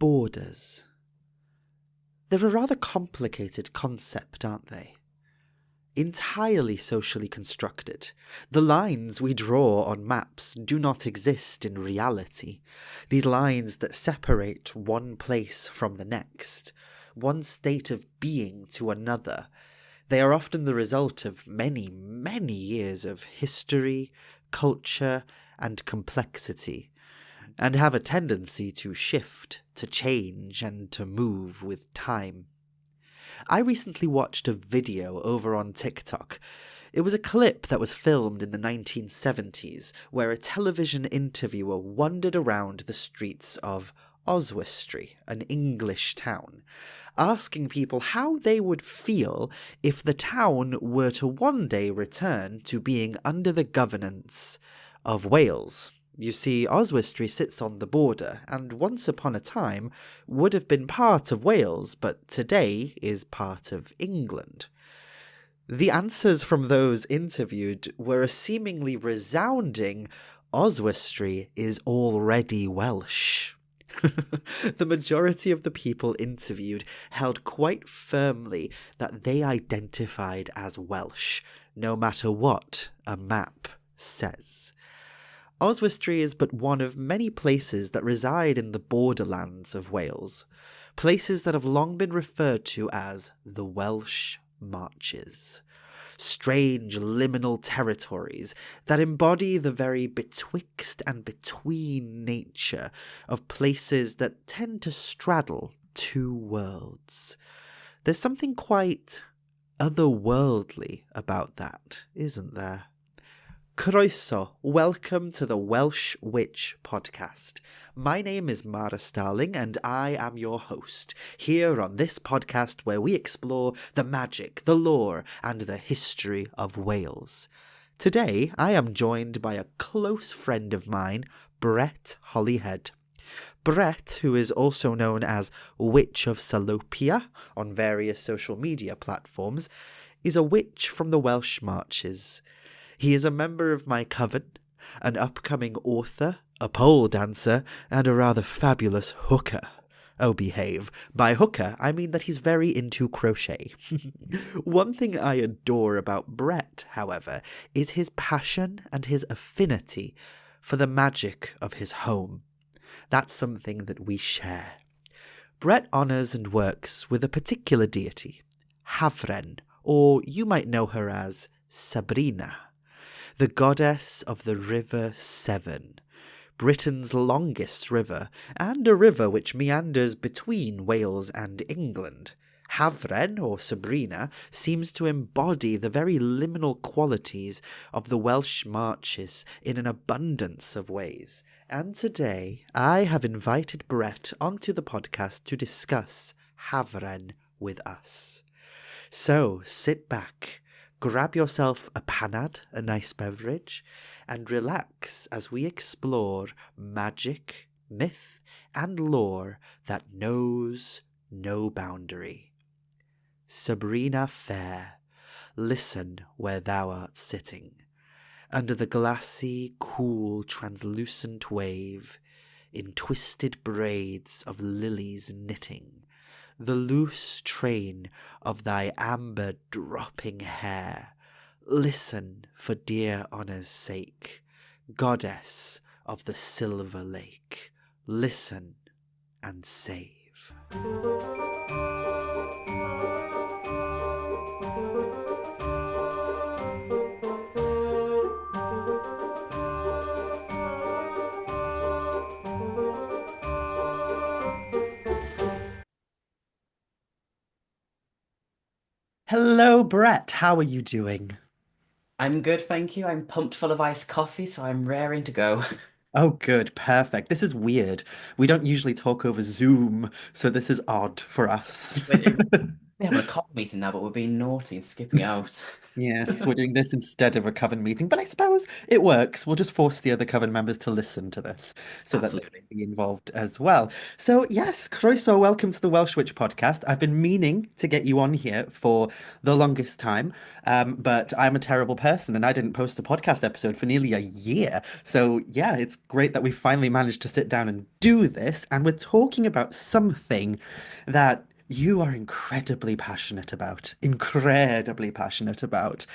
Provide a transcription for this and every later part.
Borders. They're a rather complicated concept, aren't they? Entirely socially constructed, the lines we draw on maps do not exist in reality. These lines that separate one place from the next, one state of being to another, they are often the result of many, many years of history, culture, and complexity, and have a tendency to shift, to change, and to move with time. I recently watched a video over on TikTok. It was a clip that was filmed in the 1970s, where a television interviewer wandered around the streets of Oswestry, an English town, asking people how they would feel if the town were to one day return to being under the governance of Wales. You see, Oswestry sits on the border, and once upon a time would have been part of Wales, but today is part of England. The answers from those interviewed were a seemingly resounding, Oswestry is already Welsh. The majority of the people interviewed held quite firmly that they identified as Welsh, no matter what a map says. Oswestry is but one of many places that reside in the borderlands of Wales, places that have long been referred to as the Welsh Marches. Strange liminal territories that embody the very betwixt and between nature of places that tend to straddle two worlds. There's something quite otherworldly about that, isn't there? Croeso, welcome to the Welsh Witch Podcast. My name is Mhara Starling and I am your host, here on this podcast where we explore the magic, the lore and the history of Wales. Today I am joined by a close friend of mine, Brett Hollyhead. Brett, who is also known as Witch of Salopia on various social media platforms, is a witch from the Welsh Marches. He is a member of my coven, an upcoming author, a pole dancer, and a rather fabulous hooker. Oh, behave. By hooker, I mean that he's very into crochet. One thing I adore about Brett, however, is his passion and his affinity for the magic of his home. That's something that we share. Brett honours and works with a particular deity, Hafren, or you might know her as Sabrina, the goddess of the River Severn, Britain's longest river, and a river which meanders between Wales and England. Hafren, or Sabrina, seems to embody the very liminal qualities of the Welsh Marches in an abundance of ways. And today, I have invited Brett onto the podcast to discuss Hafren with us. So, sit back, grab yourself a panad, a nice beverage, and relax as we explore magic, myth, and lore that knows no boundary. Sabrina fair, listen where thou art sitting, under the glassy, cool, translucent wave, in twisted braids of lilies knitting, the loose train of thy amber dropping hair. Listen for dear honour's sake, goddess of the silver lake. Listen and save. Hello, Brett. How are you doing? I'm good, thank you. I'm pumped full of iced coffee, so I'm raring to go. Oh, good. Perfect. This is weird. We don't usually talk over Zoom, so this is odd for us. Wait, We're having a coffee meeting now, but we're being naughty and skipping out. Yes, we're doing this instead of a coven meeting, but I suppose it works. We'll just force the other coven members to listen to this so that they Absolutely. can be involved as well. So, yes, Croeso, welcome to the Welsh Witch Podcast. I've been meaning to get you on here for the longest time, but I'm a terrible person and I didn't post a podcast episode for nearly a year. So, yeah, it's great that we finally managed to sit down and do this. And we're talking about something that you are incredibly passionate about, incredibly passionate about.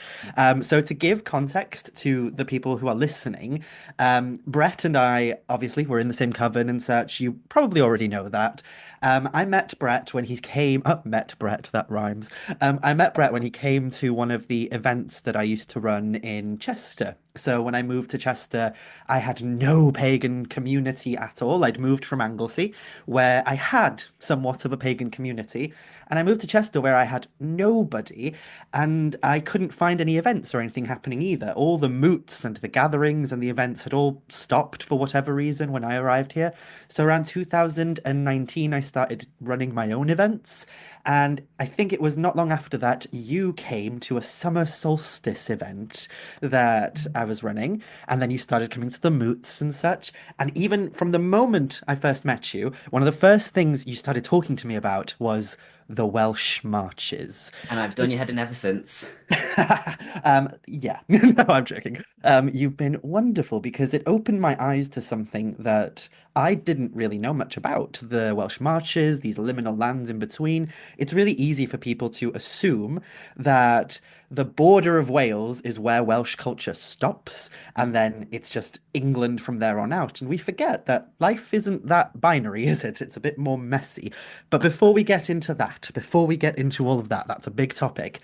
So, to give context to the people who are listening, Brett and I obviously were in the same coven and such. You probably already know that. I met Brett when he came. Met Brett, that rhymes. I met Brett when he came to one of the events that I used to run in Chester. So when I moved to Chester, I had no pagan community at all. I'd moved from Anglesey, where I had somewhat of a pagan community, and I moved to Chester, where I had nobody, and I couldn't find any events or anything happening either. All the moots and the gatherings and the events had all stopped for whatever reason when I arrived here. So around 2019, I started running my own events, and I think it was not long after that you came to a summer solstice event that I was running, and then you started coming to the moots and such. And even from the moment I first met you, one of the first things you started talking to me about was the Welsh marches. And I've So done your head in ever since. yeah, no, I'm joking. You've been wonderful because it opened my eyes to something that I didn't really know much about. The Welsh marches, these liminal lands in between. It's really easy for people to assume that the border of Wales is where Welsh culture stops, and then it's just England from there on out. And we forget that life isn't that binary, is it? It's a bit more messy. But before we get into that, before we get into all of that, that's a big topic.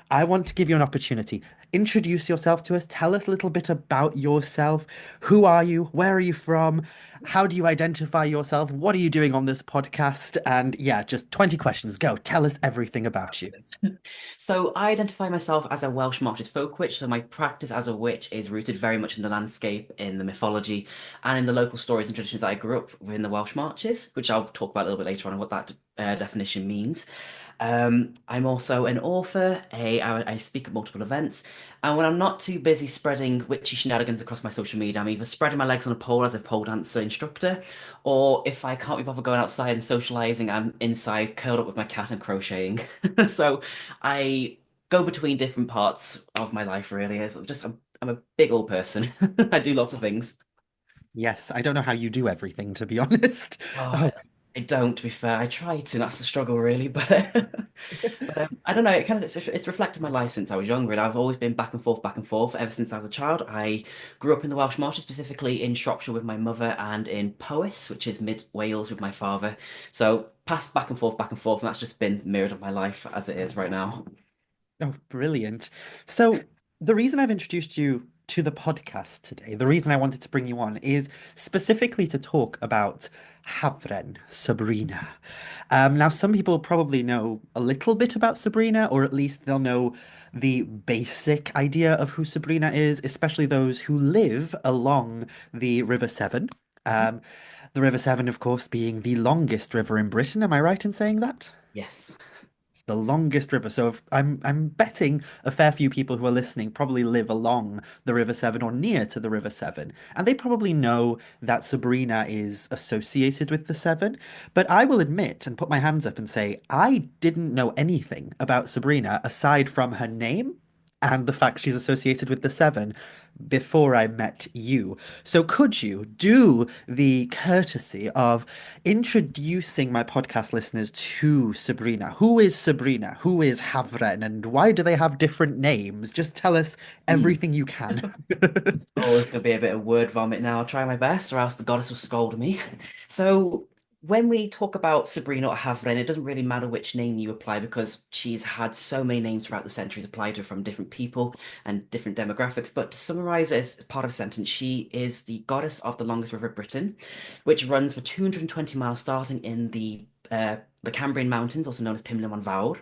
I want to give you an opportunity. Introduce yourself to us. Tell us a little bit about yourself. Who are you? Where are you from? How do you identify yourself? What are you doing on this podcast? And yeah, just 20 questions. Go. Tell us everything about you. So I identify myself as a Welsh Marches folk witch. So my practice as a witch is rooted very much in the landscape, in the mythology, and in the local stories and traditions that I grew up within the Welsh Marches, which I'll talk about a little bit later on and what that definition means. I'm also an author. I speak at multiple events, and when I'm not too busy spreading witchy shenanigans across my social media, I'm either spreading my legs on a pole as a pole dancer instructor, or if I can't be bothered going outside and socializing, I'm inside curled up with my cat and crocheting. So I go between different parts of my life. Really, is just I'm a big old person. I do lots of things. Yes, I don't know how you do everything, to be honest. Oh, Oh, I don't, to be fair. I try to. That's the struggle, really. But I don't know. It kind of it's reflected my life since I was younger, and I've always been back and forth ever since I was a child. I grew up in the Welsh Marches, specifically in Shropshire with my mother, and in Powys, which is mid Wales, with my father. So passed back and forth, and that's just been mirrored of my life as it is right now. oh, brilliant. So, the reason I've introduced you to the podcast today, the reason I wanted to bring you on is specifically to talk about Hafren, Sabrina. Now, some people probably know a little bit about Sabrina, or at least they'll know the basic idea of who Sabrina is, especially those who live along the River Severn. Um, the River Severn, of course, being the longest river in Britain. Am I right in saying that? Yes. It's the longest river. So if, I'm betting a fair few people who are listening probably live along the River Severn or near to the River Severn, and they probably know that Sabrina is associated with the Severn. But I will admit and put my hands up and say I didn't know anything about Sabrina aside from her name and the fact she's associated with the Severn before I met you. So could you do the courtesy of introducing my podcast listeners to Sabrina? Who is Sabrina? Who is Havren? And why do they have different names? Just tell us Hmm. everything you can. Oh, there's going to be a bit of word vomit now. I'll try my best, or else the goddess will scold me. So, when we talk about Sabrina or Hafren, it doesn't really matter which name you apply because she's had so many names throughout the centuries applied to her from different people and different demographics. But to summarize it as part of a sentence, she is the goddess of the longest river of Britain, which runs for 220 miles, starting in the Cambrian Mountains, also known as Pimlico on Fawr,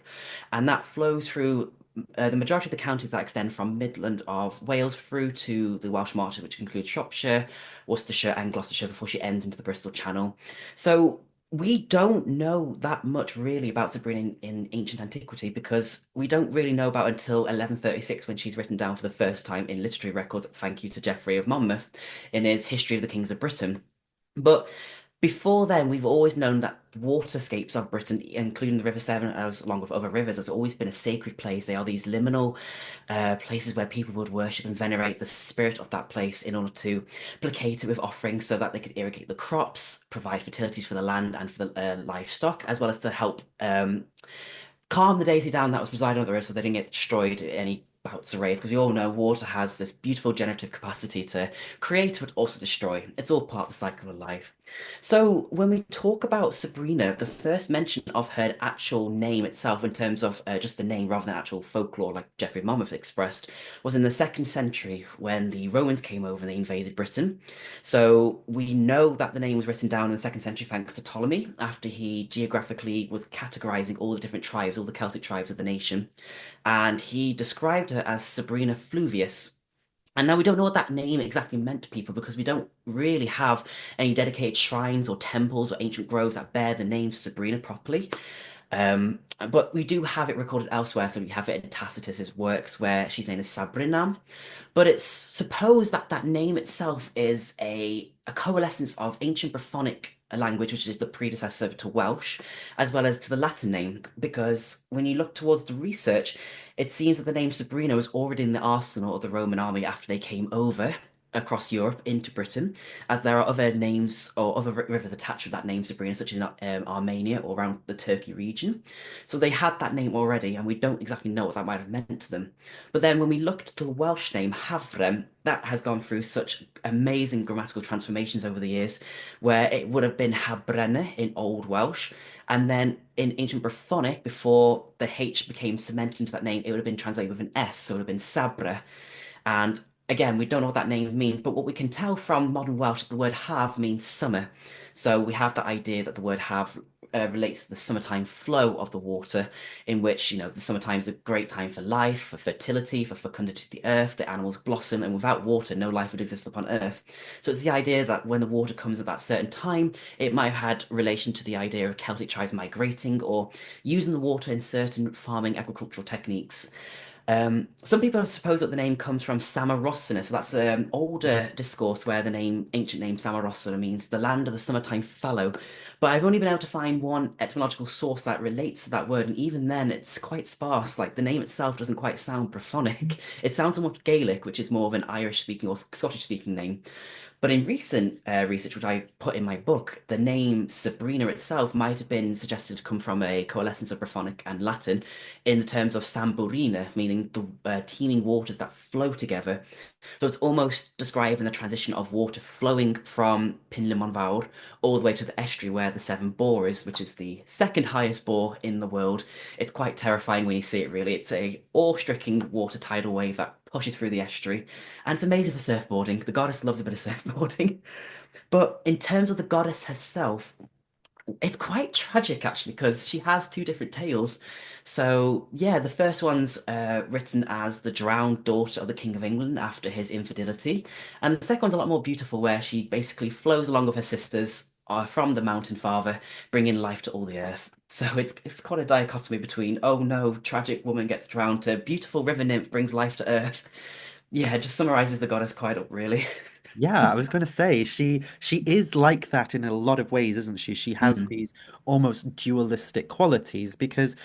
and that flows through the majority of the counties that extend from Midland of Wales through to the Welsh Marches, which include Shropshire, Worcestershire, and Gloucestershire before she ends into the Bristol Channel. So We don't know that much really about Sabrina in ancient antiquity because we don't really know about until 1136 when she's written down for the first time in literary records, thank you to Geoffrey of Monmouth, in his History of the Kings of Britain. But before then, we've always known that the waterscapes of Britain, including the River Severn, as along with other rivers, has always been a sacred place. They are these liminal places where people would worship and venerate the spirit of that place in order to placate it with offerings so that they could irrigate the crops, provide fertilities for the land and for the livestock, as well as to help calm the deity down that was presiding over it so they didn't get destroyed in any bouts of raids. Because we all know water has this beautiful generative capacity to create but also destroy. It's all part of the cycle of life. So when we talk about Sabrina, the first mention of her actual name itself, in terms of just the name rather than actual folklore, like Geoffrey Monmouth expressed, was in the second century when the Romans came over and they invaded Britain. So we know that the name was written down in the second century thanks to Ptolemy, after he geographically was categorizing all the different tribes, all the Celtic tribes of the nation, and he described her as Sabrina Fluvius. And now we don't know what that name exactly meant to people because we don't really have any dedicated shrines or temples or ancient groves that bear the name Sabrina properly. But we do have it recorded elsewhere, so we have it in Tacitus's works where she's named as Sabrina. But it's supposed that that name itself is a coalescence of ancient Brythonic language, which is the predecessor to Welsh, as well as to the Latin name. Because when you look towards the research, it seems that the name Sabrina was already in the arsenal of the Roman army after they came over across Europe into Britain, as there are other names or other rivers attached with that name Sabrina, such as in Armenia or around the Turkey region. So they had that name already, and we don't exactly know what that might have meant to them. But then when we looked at the Welsh name, Hafren, that has gone through such amazing grammatical transformations over the years, where it would have been Habrenne in Old Welsh, and then in ancient Brythonic, before the H became cemented into that name, it would have been translated with an S, so it would have been Sabra. And again, we don't know what that name means, but what we can tell from modern Welsh, the word have means summer. So we have the idea that the word have relates to the summertime flow of the water, in which, the summertime is a great time for life, for fertility, for fecundity of the earth, the animals blossom, and without water, no life would exist upon earth. So it's the idea that when the water comes at that certain time, it might have had relation to the idea of Celtic tribes migrating or using the water in certain farming agricultural techniques. Some people suppose that the name comes from Samarossana, so that's an older discourse where the ancient name Samarossana means the land of the summertime fallow. But I've only been able to find one etymological source that relates to that word, and even then it's quite sparse. Like the name itself doesn't quite sound Brythonic. It sounds somewhat Gaelic, which is more of an Irish speaking or Scottish speaking name. But in recent research, which I put in my book, the name Sabrina itself might have been suggested to come from a coalescence of Brythonic and Latin in the terms of Samburina, meaning the teeming waters that flow together. So it's almost describing the transition of water flowing from Pinlimon Fawr all the way to the estuary where the Severn Bore is, which is the second highest bore in the world. It's quite terrifying when you see it, really. It's a awe-striking water tidal wave that pushes through the estuary, and it's amazing for surfboarding. The goddess loves a bit of surfboarding. But in terms of the goddess herself, it's quite tragic actually because she has two different tales. So yeah, the first one's written as the drowned daughter of the King of England after his infidelity, and the second one's a lot more beautiful, where she basically flows along with her sisters from the mountain father, bringing life to all the earth. So it's quite a dichotomy between, oh no, tragic woman gets drowned, to beautiful river nymph brings life to earth. Yeah, it just summarizes the goddess quite up, really. Yeah, I was going to say she is like that in a lot of ways, isn't she? She has Mm. these almost dualistic qualities because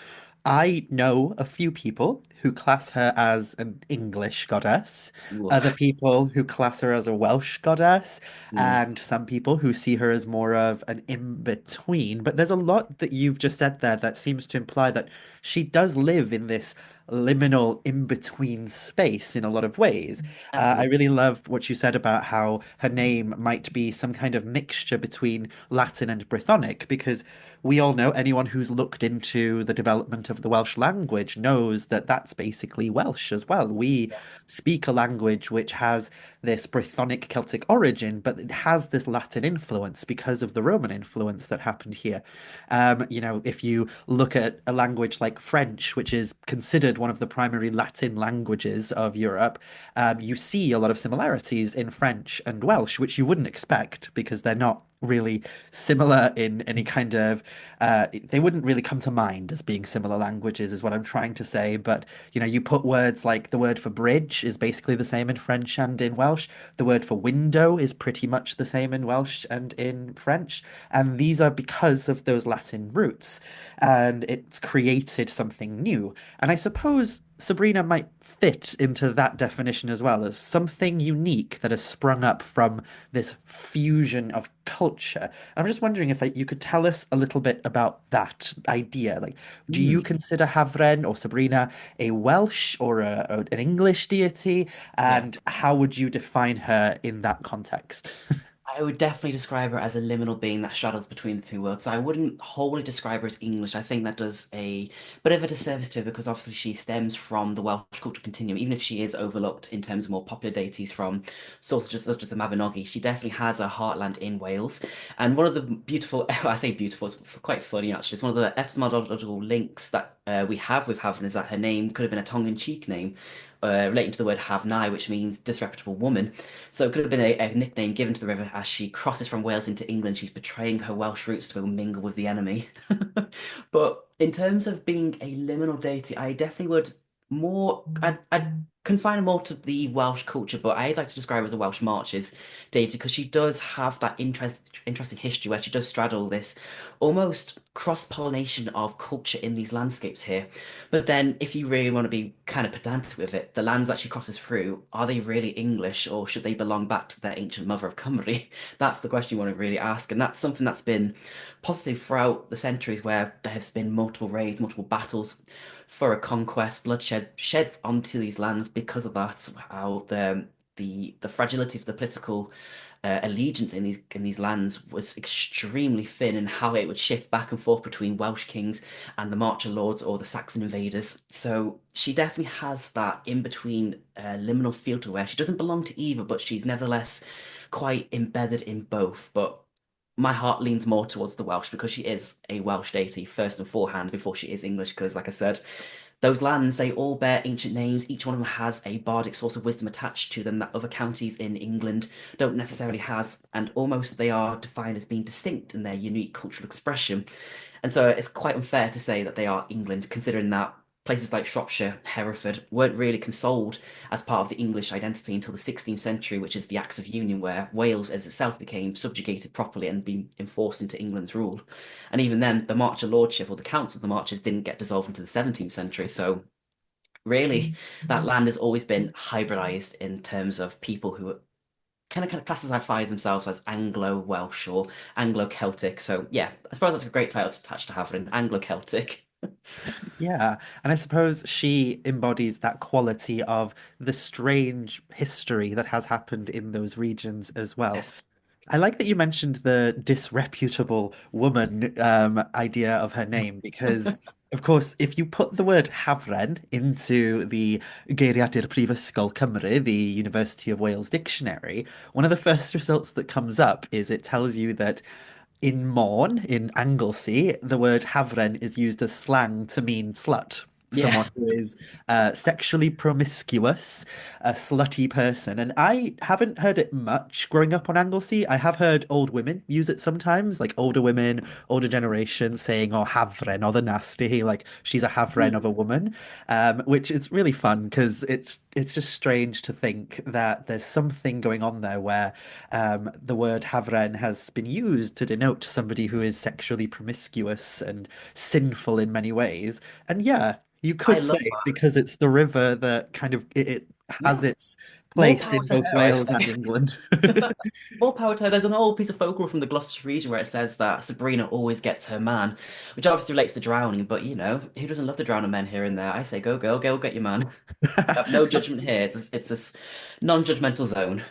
I know a few people who class her as an English goddess, other Woof. people who class her as a Welsh goddess, Mm. and some people who see her as more of an in-between. But there's a lot that you've just said there that seems to imply that she does live in this liminal in-between space in a lot of ways. I Absolutely. really love what you said about how her name might be some kind of mixture between Latin and Brythonic, because we all know, anyone who's looked into the development of the Welsh language knows that that's basically Welsh as well. We speak a language which has this Brythonic Celtic origin, but it has this Latin influence because of the Roman influence that happened here. If you look at a language like French, which is considered one of the primary Latin languages of Europe, you see a lot of similarities in French and Welsh, which you wouldn't expect because they're not really similar in any kind of they wouldn't really come to mind as being similar languages is what I'm trying to say, but you put words like the word for bridge is basically the same in French and in Welsh. The word for window is pretty much the same in Welsh and in French, and these are because of those Latin roots, and it's created something new. And I suppose Sabrina might fit into that definition as well, as something unique that has sprung up from this fusion of culture. I'm just wondering if you could tell us a little bit about that idea. Like, do you Mm, consider Hafren or Sabrina a Welsh or an English deity? yeah. And how would you define her in that context? I would definitely describe her as a liminal being that straddles between the two worlds. So I wouldn't wholly describe her as English. I think that does a bit of a disservice to her because obviously she stems from the Welsh cultural continuum. Even if she is overlooked in terms of more popular deities from sources such as the Mabinogi, she definitely has a heartland in Wales. And one of the beautiful, I say beautiful, it's quite funny actually. It's one of the etymological links that we have with Havn is that her name could have been a tongue-in-cheek name relating to the word Havnai, which means disreputable woman. So it could have been a nickname given to the river as she crosses from Wales into England. She's betraying her Welsh roots to mingle with the enemy. But in terms of being a liminal deity, I definitely would I'd confine her more to the Welsh culture, but I'd like to describe her as a Welsh Marches deity because she does have that interesting history where she does straddle this almost cross-pollination of culture in these landscapes here. But then, if you really want to be kind of pedantic with it, the lands that she crosses through, are they really English or should they belong back to their ancient mother of Cymru? That's the question you want to really ask. And that's something that's been positive throughout the centuries where there has been multiple raids, multiple battles for a conquest, bloodshed shed onto these lands because of that, how the fragility of the political allegiance in these lands was extremely thin, and how it would shift back and forth between Welsh kings and the Marcher lords or the Saxon invaders. So she definitely has that in between liminal feel to where she doesn't belong to either, but she's nevertheless quite embedded in both. But my heart leans more towards the Welsh because she is a Welsh deity first and forehand before she is English. Because, like I said, those lands, they all bear ancient names. Each one of them has a bardic source of wisdom attached to them that other counties in England don't necessarily has, and almost they are defined as being distinct in their unique cultural expression. And so it's quite unfair to say that they are England, considering that places like Shropshire, Hereford weren't really consoled as part of the English identity until the 16th century, which is the Acts of Union, where Wales as itself became subjugated properly and being enforced into England's rule. And even then, the Marcher Lordship or the Council of the Marchers didn't get dissolved until the 17th century. So really, that land has always been hybridized in terms of people who kind of classify themselves as Anglo-Welsh or Anglo-Celtic. So yeah, I suppose that's a great title to attach to Havering, Anglo-Celtic. Yeah, and I suppose she embodies that quality of the strange history that has happened in those regions as well. Yes. I like that you mentioned the disreputable woman idea of her name because, of course, if you put the word Hafren into the Geiriadur Prifysgol Cymru, the University of Wales dictionary, one of the first results that comes up is it tells you that in Morn, in Anglesey, the word Hafren is used as slang to mean slut. Yeah. Someone who is sexually promiscuous, a slutty person. And I haven't heard it much growing up on Anglesey. I have heard old women use it sometimes, like older women, older generation saying, oh, Hafren, or the nasty, like she's a Hafren of a woman, which is really fun because it's just strange to think that there's something going on there where the word Hafren has been used to denote somebody who is sexually promiscuous and sinful in many ways. And yeah, you I could say love that. because it's the river that kind of it has Yeah. its More place power in to both her, I Wales say. and England. More power to her. There's an old piece of folklore from the Gloucestershire region where it says that Sabrina always gets her man, which obviously relates to drowning, but who doesn't love to drown a man here and there? I say go girl, go get your man. I have no judgment here. It's a non-judgmental zone.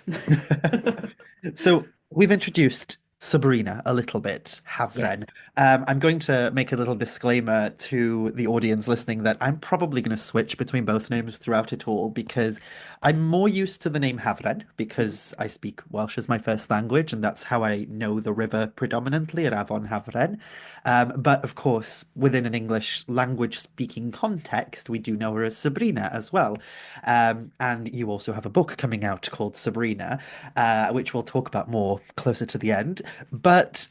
So we've introduced Sabrina a little bit, Havren. Yes. I'm going to make a little disclaimer to the audience listening that I'm probably going to switch between both names throughout it all because I'm more used to the name Havren because I speak Welsh as my first language and that's how I know the river predominantly at Afon Hafren. But of course, within an English language speaking context, we do know her as Sabrina as well. And you also have a book coming out called Sabrina which we'll talk about more closer to the end. But,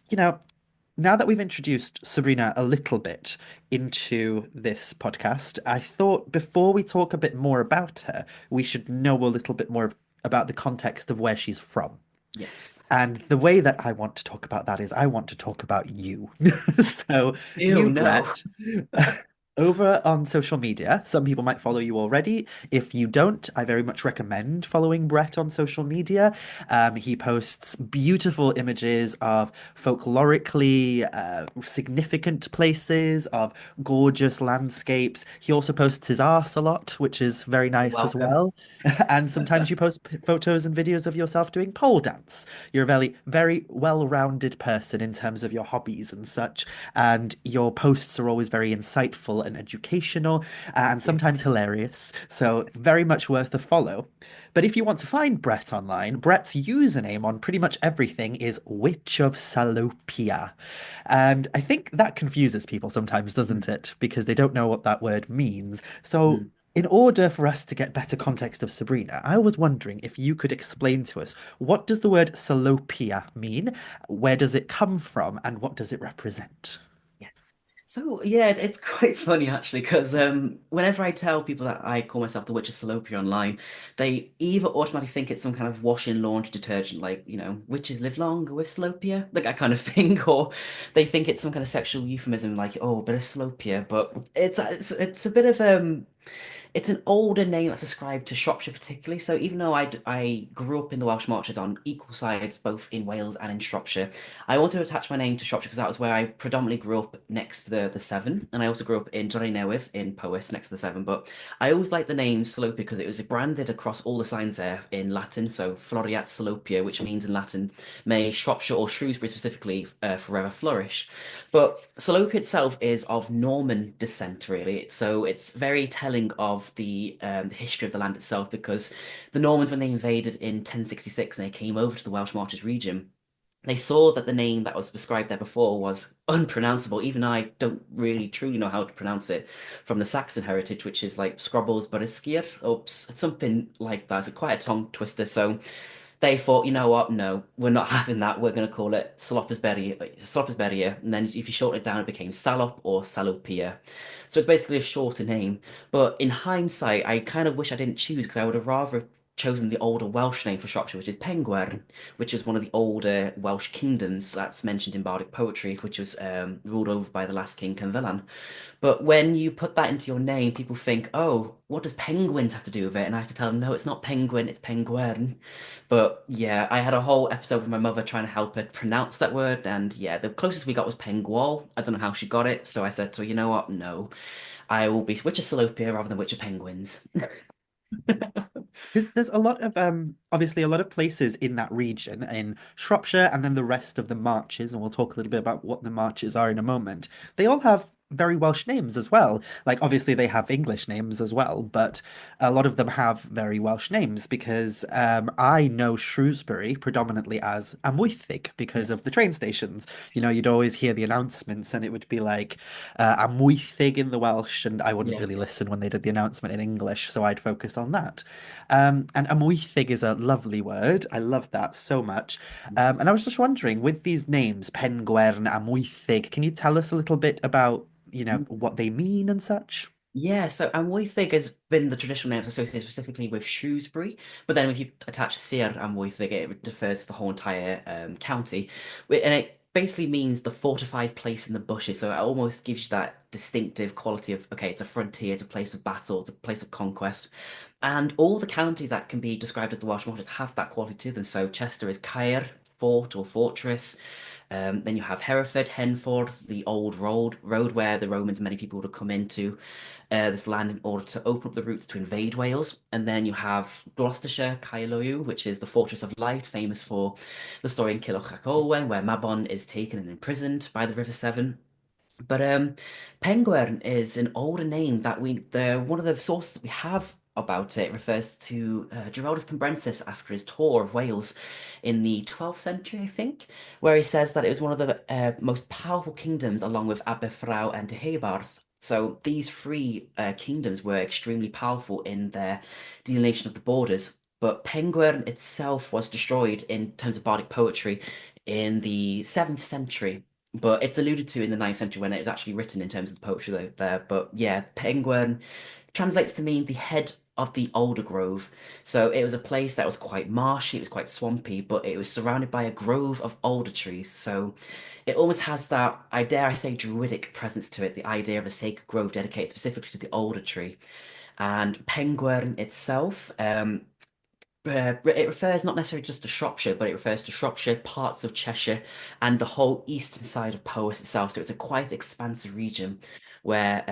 now that we've introduced Sabrina a little bit into this podcast, I thought before we talk a bit more about her, we should know a little bit more about the context of where she's from. Yes. And the way that I want to talk about that is I want to talk about you. So, Ew, you, no. Brett, over on social media, some people might follow you already. If you don't, I very much recommend following Brett on social media. He posts beautiful images of folklorically significant places, of gorgeous landscapes. He also posts his arse a lot, which is very You're nice as welcome. well. And sometimes you post photos and videos of yourself doing pole dance. You're a very, very well-rounded person in terms of your hobbies and such, and your posts are always very insightful and educational and Yeah. sometimes hilarious. So very much worth a follow. But if you want to find Brett online, Brett's username on pretty much everything is Witch of Salopia. And I think that confuses people sometimes, doesn't it? Because they don't know what that word means. So Mm. in order for us to get better context of Sabrina, I was wondering if you could explain to us, what does the word Salopia mean? Where does it come from? And what does it represent? Yes. So yeah, it's quite funny actually, because whenever I tell people that I call myself the Witch of Salopia online, they either automatically think it's some kind of wash and laundry detergent, like, witches live longer with Salopia, like that kind of thing, or they think it's some kind of sexual euphemism, like, oh, bit of Salopia, but it's a bit of it's an older name that's ascribed to Shropshire particularly. So even though I grew up in the Welsh Marches on equal sides, both in Wales and in Shropshire, I wanted to attach my name to Shropshire because that was where I predominantly grew up next to the Severn. And I also grew up in Newydd in Powys next to the Severn. But I always liked the name Salopia because it was branded across all the signs there in Latin. So Floriat Salopia, which means in Latin, may Shropshire or Shrewsbury specifically forever flourish. But Salopia itself is of Norman descent, really. So it's very telling of the history of the land itself, because the Normans, when they invaded in 1066 and they came over to the Welsh Marches region, they saw that the name that was prescribed there before was unpronounceable. Even I don't really truly know how to pronounce it from the Saxon heritage, which is like Scrobbles Bariskir or something like that. It's quite a tongue twister. So they thought, you know what? No, we're not having that. We're going to call it Salopesberia. And then if you shorten it down, it became Salop or Salopia. So it's basically a shorter name. But in hindsight, I kind of wish I didn't choose, because I would have rather chosen the older Welsh name for Shropshire, which is Pengwern, which is one of the older Welsh kingdoms that's mentioned in Bardic poetry, which was ruled over by the last king Cynddylan. But when you put that into your name, people think, oh, what does penguins have to do with it? And I have to tell them, no, it's not penguin, it's penguin. But yeah, I had a whole episode with my mother trying to help her pronounce that word. And yeah, the closest we got was pengual. I don't know how she got it. So I said to her, you know what? No, I will be Witch of Salopia rather than Witch of Penguins. Because there's a lot of obviously a lot of places in that region in Shropshire and then the rest of the marches, and we'll talk a little bit about what the marches are in a moment. They all have very Welsh names as well. Like obviously they have English names as well, but a lot of them have very Welsh names because I know Shrewsbury predominantly as Amwythig because of Yes. the train stations. You'd always hear the announcements and it would be like Amwythig in the Welsh, and I wouldn't Yeah. really listen when they did the announcement in English, so I'd focus on that. And amwythig is a lovely word. I love that so much. And I was just wondering, with these names, Pengwern, Amwythig, can you tell us a little bit about, what they mean and such? Yeah, so and Amwythig has been the traditional name associated specifically with Shrewsbury, but then if you attach Sir Amwythig, it refers to the whole entire county, and it basically means the fortified place in the bushes. So it almost gives you that distinctive quality of, okay, it's a frontier, it's a place of battle, it's a place of conquest, and all the counties that can be described as the Welsh Marches have that quality to them. So Chester is Caer, fort or fortress. Then you have Hereford, Henford, the old road where the Romans and many people would have come into this land in order to open up the routes to invade Wales. And then you have Gloucestershire, Caerloyw, which is the Fortress of Light, famous for the story in Culhwch ac Olwen, where Mabon is taken and imprisoned by the River Severn. But Penguin is an older name that the one of the sources that we have about it refers to Giraldus Cambrensis after his tour of Wales in the 12th century, I think, where he says that it was one of the most powerful kingdoms along with Aberfraw and Deheubarth. So these three kingdoms were extremely powerful in their delineation of the borders. But Penguin itself was destroyed in terms of bardic poetry in the 7th century, but it's alluded to in the 9th century when it was actually written in terms of the poetry there. But yeah, Penguin translates to mean the head of the older grove. So it was a place that was quite marshy, it was quite swampy, but it was surrounded by a grove of alder trees. So it almost has that, I dare I say, druidic presence to it, the idea of a sacred grove dedicated specifically to the alder tree. And Penguin itself, it refers not necessarily just to Shropshire, but it refers to Shropshire, parts of Cheshire, and the whole eastern side of Powys itself. So it's a quite expansive region where,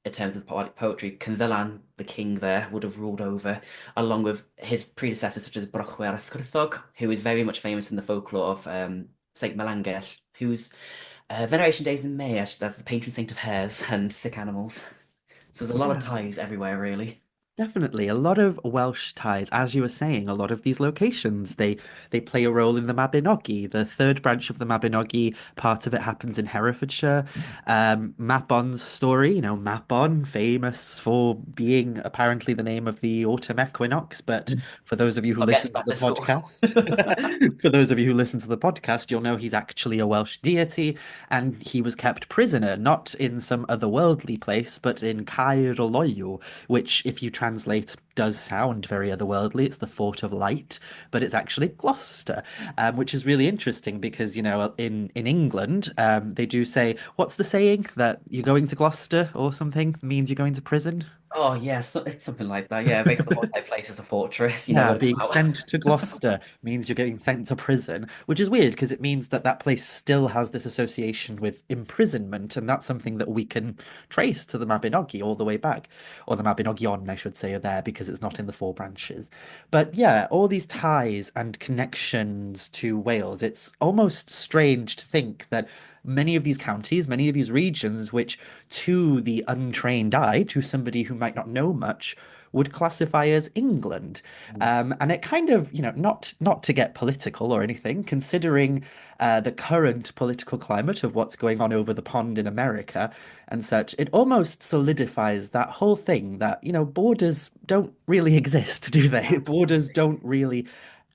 in terms of poetic poetry, Cynddylan, the king there, would have ruled over, along with his predecessors such as Brochwer Ysgrythog, who is very much famous in the folklore of Saint Melangell, whose veneration days in May, that's the patron saint of hares and sick animals. So there's a lot of Yeah. ties everywhere, really. Definitely, a lot of Welsh ties, as you were saying, a lot of these locations, they play a role in the Mabinogi. The third branch of the Mabinogi, part of it happens in Herefordshire. Mabon's story, Mabon, famous for being apparently the name of the autumn equinox, but for those of you who Not getting listen to to that the discourse. podcast, for those of you who listen to the podcast, you'll know he's actually a Welsh deity, and he was kept prisoner, not in some otherworldly place, but in Caer Loyw, which, if you translate, does sound very otherworldly. It's the Fort of Light, but it's actually Gloucester, which is really interesting because, in England, they do say, what's the saying? That you're going to Gloucester or something means you're going to prison? Oh yeah, it's something like that. Yeah, basically the whole place is a fortress. You know Yeah, what it's being about. sent to Gloucester means you're getting sent to prison, which is weird because it means that that place still has this association with imprisonment, and that's something that we can trace to the Mabinogi all the way back, or the Mabinogion, I should say, are there because it's not in the four branches. But yeah, all these ties and connections to Wales, it's almost strange to think that many of these counties, many of these regions, which to the untrained eye, to somebody who might not know much, would classify as England. And it kind of, not to get political or anything, considering the current political climate of what's going on over the pond in America and such, it almost solidifies that whole thing that, borders don't really exist, do they? Borders Absolutely. don't really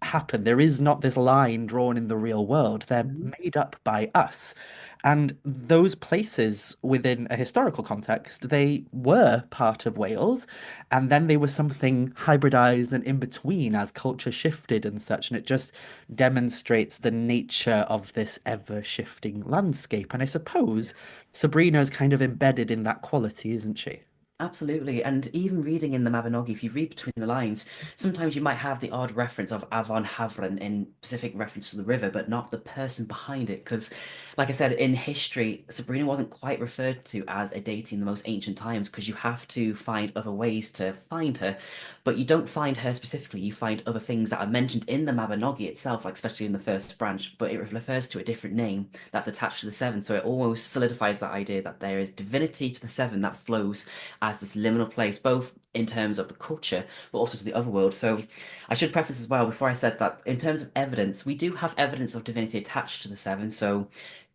happen. There is not this line drawn in the real world. They're Mhm. made up by us. And those places within a historical context, they were part of Wales, and then they were something hybridized and in between as culture shifted and such. And it just demonstrates the nature of this ever shifting landscape. And I suppose Sabrina is kind of embedded in that quality, isn't she? Absolutely. And even reading in the Mabinogi, if you read between the lines, sometimes you might have the odd reference of Afon Hafren in specific reference to the river, but not the person behind it. Because, like I said, in history, Sabrina wasn't quite referred to as a deity in the most ancient times because you have to find other ways to find her. But you don't find her specifically, you find other things that are mentioned in the Mabinogi itself, like especially in the first branch, but it refers to a different name that's attached to the seven. So it almost solidifies that idea that there is divinity to the seven that flows as this liminal place, both in terms of the culture, but also to the other world. So I should preface as well, before I said that, in terms of evidence, we do have evidence of divinity attached to the seven. So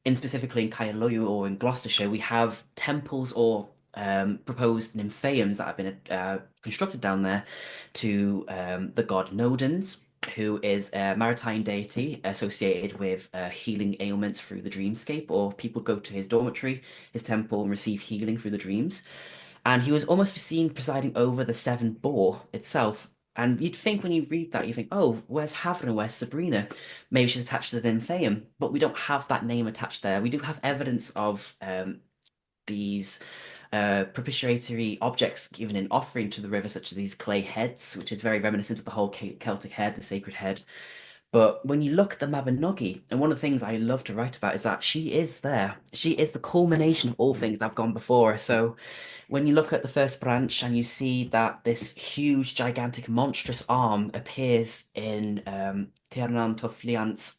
in specifically in Caerloyw or in Gloucestershire, we have temples or proposed nymphaeums that have been constructed down there to the god Nodens, who is a maritime deity associated with healing ailments through the dreamscape, or people go to his dormitory, his temple, and receive healing through the dreams. And he was almost seen presiding over the Seven Boar itself. And you'd think when you read that, you think, oh, where's Hafren? Where's Sabrina? Maybe she's attached to the Nymphaeum. But we don't have that name attached there. We do have evidence of these propitiatory objects given in offering to the river, such as these clay heads, which is very reminiscent of the whole Celtic head, the sacred head. But when you look at the Mabinogi, and one of the things I love to write about is that she is there. She is the culmination of all things that have gone before her. So when you look at the first branch and you see that this huge, gigantic, monstrous arm appears in Tiernan Tofliant's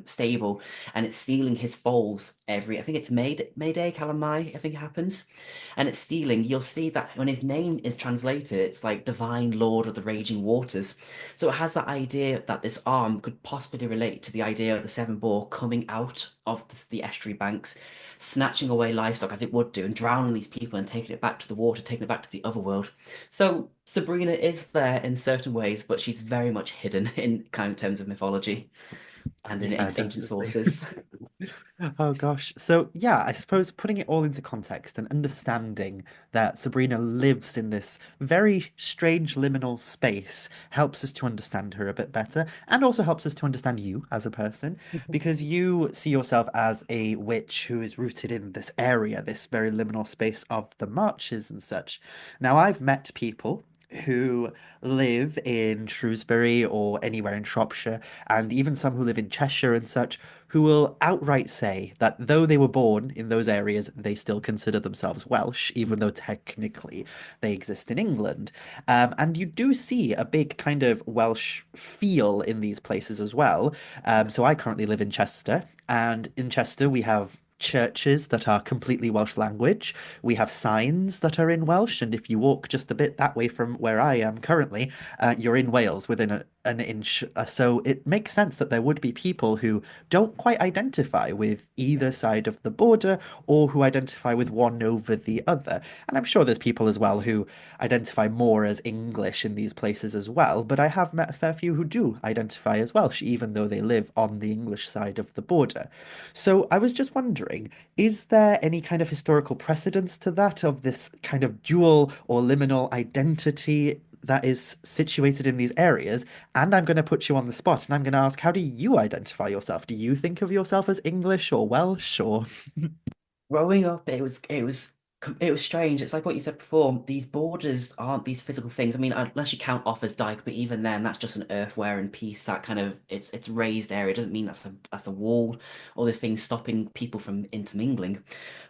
stable, and it's stealing his foals I think it's May Day, Calamai, I think it happens. And it's stealing, you'll see that when his name is translated, it's like Divine Lord of the Raging Waters. So it has that idea that this arm could possibly relate to the idea of the Seven Boar coming out of the estuary banks, snatching away livestock as it would do, and drowning these people and taking it back to the water, taking it back to the other world. So Sabrina is there in certain ways, but she's very much hidden in kind of terms of mythology. and Yeah, in ancient definitely. sources. Oh gosh. So, yeah, I suppose putting it all into context and understanding that Sabrina lives in this very strange liminal space helps us to understand her a bit better and also helps us to understand you as a person because you see yourself as a witch who is rooted in this area, this very liminal space of the marches and such. Now, I've met people who live in Shrewsbury or anywhere in Shropshire, and even some who live in Cheshire and such, who will outright say that though they were born in those areas, they still consider themselves Welsh, even though technically they exist in England. And you do see a big kind of Welsh feel in these places as well. So I currently live in Chester, and in Chester we have churches that are completely Welsh language. We have signs that are in Welsh, and if you walk just a bit that way from where I am currently, you're in Wales within an inch. So it makes sense that there would be people who don't quite identify with either side of the border or who identify with one over the other. And I'm sure there's people as well who identify more as English in these places as well, but I have met a fair few who do identify as Welsh, even though they live on the English side of the border. So I was just wondering, is there any kind of historical precedence to that, of this kind of dual or liminal identity that is situated in these areas? And I'm going to put you on the spot and I'm going to ask, how do you identify yourself? Do you think of yourself as English or Welsh or? Growing up, it was strange. It's like what you said before. These borders aren't these physical things. I mean, unless you count Offa's Dyke, but even then, that's just an earthware and peace. That kind of it's raised area. It doesn't mean that's a wall or the thing stopping people from intermingling.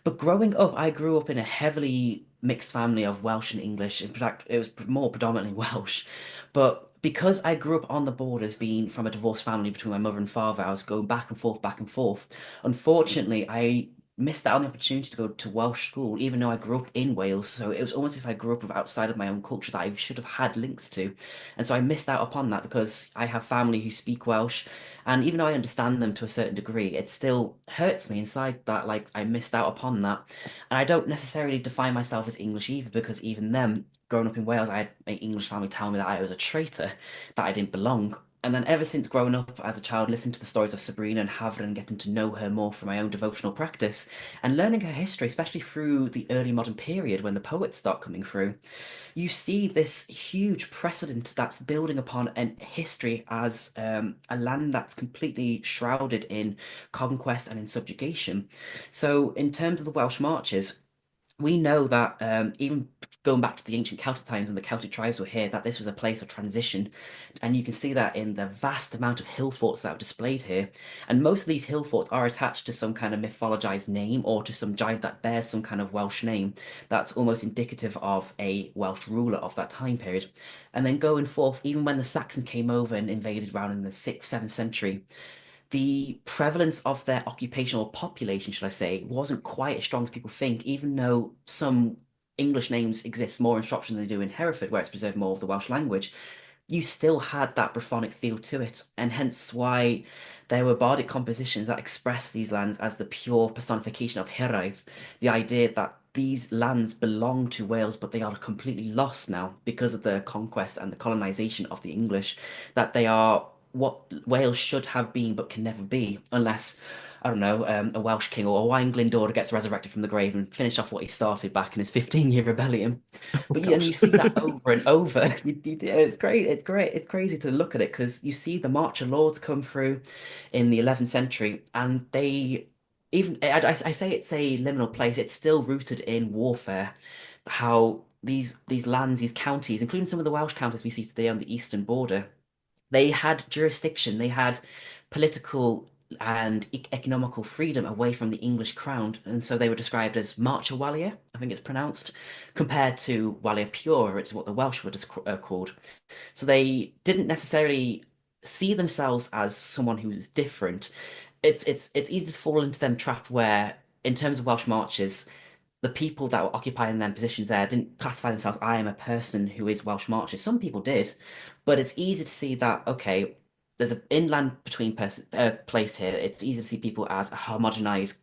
But growing up, I grew up in a heavily mixed family of Welsh and English. In fact, it was more predominantly Welsh. But because I grew up on the borders, being from a divorced family between my mother and father, I was going back and forth, back and forth. Unfortunately, I missed out on the opportunity to go to Welsh school, even though I grew up in Wales. So it was almost as if I grew up with outside of my own culture that I should have had links to. And so I missed out upon that because I have family who speak Welsh. And even though I understand them to a certain degree, it still hurts me inside that, like, I missed out upon that. And I don't necessarily define myself as English either, because even then, growing up in Wales, I had my English family tell me that I was a traitor, that I didn't belong. And then ever since growing up as a child, listening to the stories of Sabrina and Hafren, getting to know her more from my own devotional practice, and learning her history, especially through the early modern period when the poets start coming through, you see this huge precedent that's building upon an history as a land that's completely shrouded in conquest and in subjugation. So, in terms of the Welsh marches, we know that even going back to the ancient Celtic times when the Celtic tribes were here, that this was a place of transition. And you can see that in the vast amount of hill forts that are displayed here. And most of these hill forts are attached to some kind of mythologized name or to some giant that bears some kind of Welsh name that's almost indicative of a Welsh ruler of that time period. And then going forth, even when the Saxons came over and invaded around in the 6th, 7th century, the prevalence of their occupational population, should I say, wasn't quite as strong as people think, even though some English names exist more in Shropshire than they do in Hereford, where it's preserved more of the Welsh language. You still had that Brythonic feel to it, and hence why there were bardic compositions that express these lands as the pure personification of Hiraeth, the idea that these lands belong to Wales, but they are completely lost now because of the conquest and the colonization of the English, that they are what Wales should have been but can never be unless, I don't know, a Welsh king or a Wine Glyndwr gets resurrected from the grave and finish off what he started back in his 15-year rebellion. Oh But and gosh. you see that over and over. It's great. It's great. It's crazy to look at it because you see the March of Lords come through in the 11th century, and they even I say it's a liminal place. It's still rooted in warfare. How these lands, these counties, including some of the Welsh counties we see today on the eastern border, they had jurisdiction, they had political and economical freedom away from the English crown, and so they were described as Marcher Walia, I think it's pronounced, compared to Walia Pure, which is what the Welsh were called. So they didn't necessarily see themselves as someone who's different. It's easy to fall into them trap where, in terms of Welsh marches, the people that were occupying them positions there didn't classify themselves, I am a person who is Welsh Marches. Some people did, but it's easy to see that, okay, there's an inland between place here. It's easy to see people as a homogenized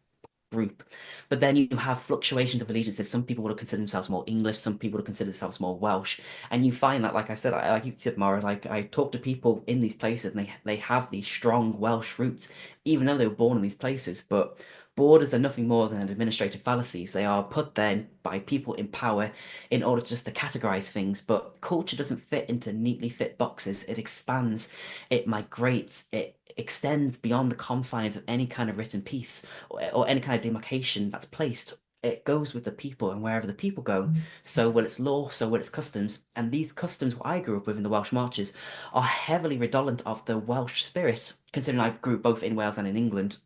group. But then you have fluctuations of allegiances. Some people would have considered themselves more English, some people would have considered themselves more Welsh. And you find that, like I said, like you said, Mara, like I talk to people in these places and they have these strong Welsh roots, even though they were born in these places. But borders are nothing more than administrative fallacies. They are put there by people in power in order just to categorize things. But culture doesn't fit into neatly fit boxes. It expands, it migrates, it extends beyond the confines of any kind of written piece or any kind of demarcation that's placed. It goes with the people, and wherever the people go, so will its law, so will its customs. And these customs I grew up with in the Welsh marches are heavily redolent of the Welsh spirit, considering I grew up both in Wales and in England.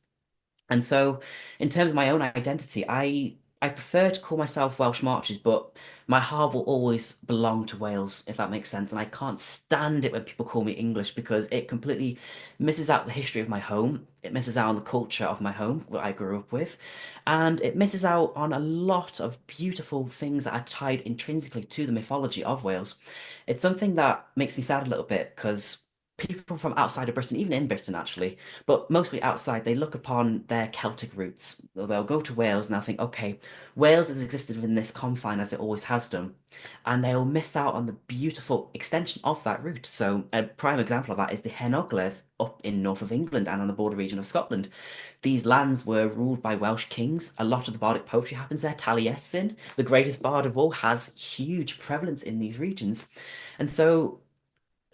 And so, in terms of my own identity, I prefer to call myself Welsh Marches, but my heart will always belong to Wales, if that makes sense. And I can't stand it when people call me English because it completely misses out the history of my home. It misses out on the culture of my home, what I grew up with, and it misses out on a lot of beautiful things that are tied intrinsically to the mythology of Wales. It's something that makes me sad a little bit because people from outside of Britain, even in Britain actually, but mostly outside, they look upon their Celtic roots. They'll go to Wales and they'll think, okay, Wales has existed within this confine as it always has done. And they'll miss out on the beautiful extension of that route. So a prime example of that is the Hen Ogledd up in north of England and on the border region of Scotland. These lands were ruled by Welsh kings. A lot of the bardic poetry happens there. Taliesin, the greatest bard of all, has huge prevalence in these regions. And so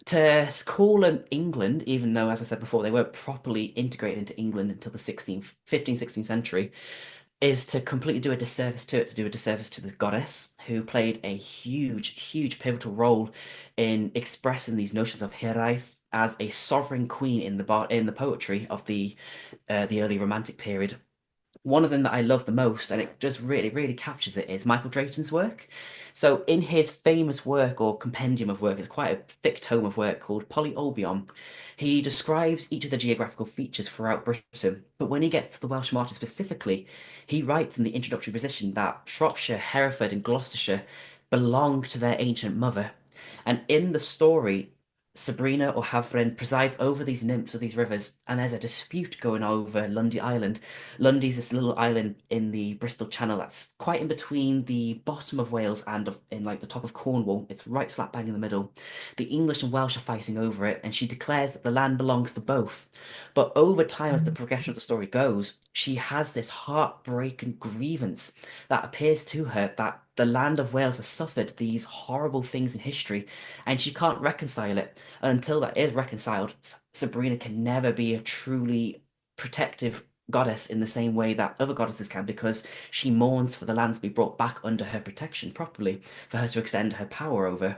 to call them England, even though, as I said before, they weren't properly integrated into England until the 16th, 15th, 16th century, is to completely do a disservice to it, to do a disservice to the goddess, who played a huge, huge pivotal role in expressing these notions of Hiraeth as a sovereign queen in the poetry of the early Romantic period. One of them that I love the most, and it just really, really captures it, is Michael Drayton's work. So, in his famous work or compendium of work, it's quite a thick tome of work called Poly-Olbion. He describes each of the geographical features throughout Britain, but when he gets to the Welsh Marches specifically, he writes in the introductory position that Shropshire, Hereford, and Gloucestershire belong to their ancient mother. And in the story, Sabrina or Hafren presides over these nymphs of these rivers, and there's a dispute going over Lundy Island. Lundy's this little island in the Bristol Channel that's quite in between the bottom of Wales and in like the top of Cornwall. It's right slap bang in the middle. The English and Welsh are fighting over it, and she declares that the land belongs to both. But over time, as the progression of the story goes, she has this heartbreaking grievance that appears to her that the land of Wales has suffered these horrible things in history, and she can't reconcile it. And until that is reconciled, Sabrina can never be a truly protective goddess in the same way that other goddesses can because she mourns for the land to be brought back under her protection properly, for her to extend her power over.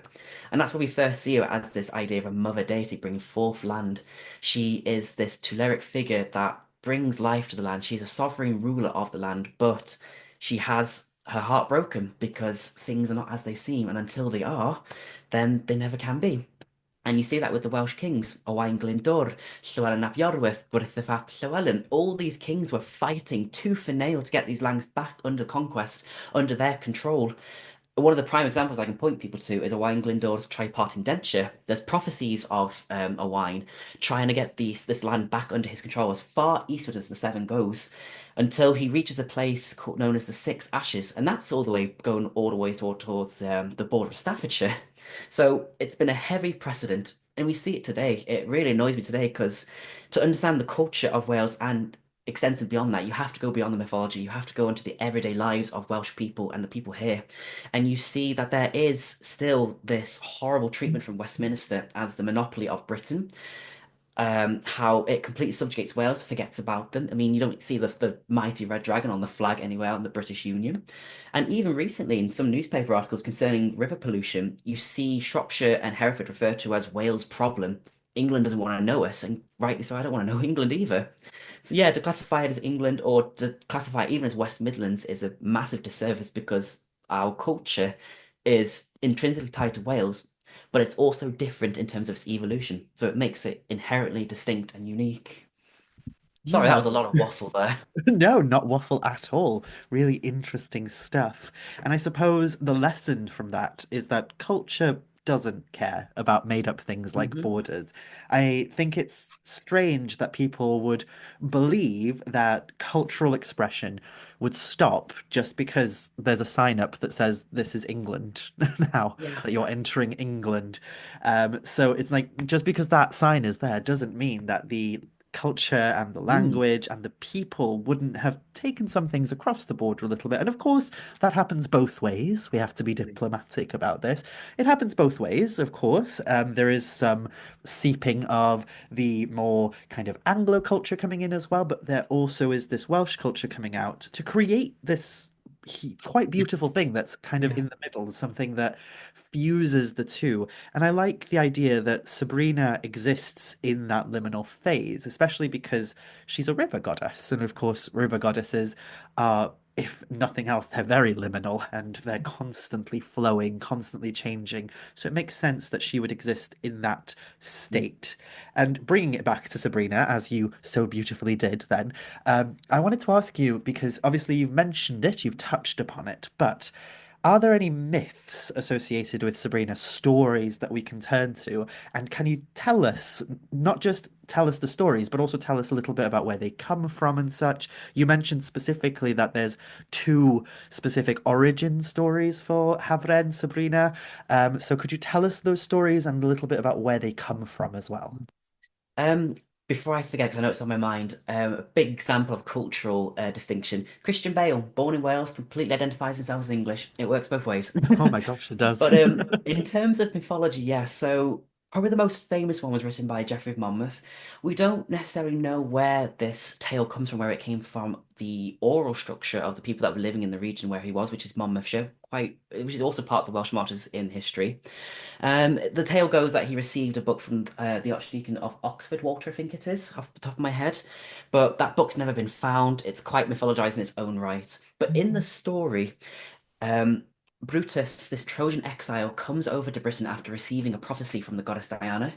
And that's where we first see her as this idea of a mother deity bringing forth land. She is this Tuleric figure that brings life to the land. She's a sovereign ruler of the land, but she has her heart broken because things are not as they seem, and until they are, then they never can be. And you see that with the Welsh kings, Owain Glyndwr, Llywelyn ap Iorwerth, Gruffydd ap Llywelyn. All these kings were fighting tooth and nail to get these lands back under conquest, under their control. One of the prime examples I can point people to is Owain Glyndwr's tripart indenture. There's prophecies of Owain trying to get this land back under his control as far eastward as the Severn goes, until he reaches a place known as the Six Ashes, and that's all the way going all the way towards the border of Staffordshire. So it's been a heavy precedent, and we see it today. It really annoys me today because to understand the culture of Wales and extensive beyond that, you have to go beyond the mythology. You have to go into the everyday lives of Welsh people and the people here. And you see that there is still this horrible treatment from Westminster as the monopoly of Britain, how it completely subjugates Wales, forgets about them. I mean, you don't see the mighty red dragon on the flag anywhere in the British Union. And even recently, in some newspaper articles concerning river pollution, you see Shropshire and Hereford referred to as Wales' problem. England doesn't want to know us, and rightly so, I don't want to know England either. So yeah, to classify it as England or to classify it even as West Midlands is a massive disservice because our culture is intrinsically tied to Wales, but it's also different in terms of its evolution. So it makes it inherently distinct and unique. Sorry, that Yeah, was a lot of waffle there. no, not waffle at all. Really interesting stuff. And I suppose the lesson from that is that culture doesn't care about made up things like Hmm. borders. I think it's strange that people would believe that cultural expression would stop just because there's a sign up that says this is England now, Yeah. that you're entering England. So it's like just because that sign is there doesn't mean that the culture and the Mm. language and the people wouldn't have taken some things across the border a little bit. And of course, that happens both ways. We have to be diplomatic about this. It happens both ways, of course. There is some seeping of the more kind of Anglo culture coming in as well, but there also is this Welsh culture coming out to create this quite beautiful thing that's kind of Yeah. in the middle, something that fuses the two. And I like the idea that Sabrina exists in that liminal phase, especially because she's a river goddess. And of course, river goddesses are, if nothing else, they're very liminal and they're constantly flowing, constantly changing. So it makes sense that she would exist in that state. And bringing it back to Sabrina, as you so beautifully did then, I wanted to ask you, because obviously you've mentioned it, you've touched upon it, but are there any myths associated with Sabrina, stories that we can turn to? And can you tell us, not just tell us the stories, but also tell us a little bit about where they come from and such? You mentioned specifically that there's two specific origin stories for Hafren, Sabrina. So could you tell us those stories and a little bit about where they come from as well? Um, Before I forget, because I know it's on my mind, a big example of cultural distinction. Christian Bale, born in Wales, completely identifies himself as English. It works both ways. Oh my gosh, it does. But in terms of mythology, yeah, so probably the most famous one was written by Geoffrey of Monmouth. We don't necessarily know where this tale comes from, where it came from, the oral structure of the people that were living in the region where he was, which is Monmouthshire, which is also part of the Welsh martyrs in history. The tale goes that he received a book from the Archdeacon of Oxford, Walter, I think it is, off the top of my head. But that book's never been found. It's quite mythologized in its own right. But in the story, um, Brutus, this Trojan exile, comes over to Britain after receiving a prophecy from the goddess Diana,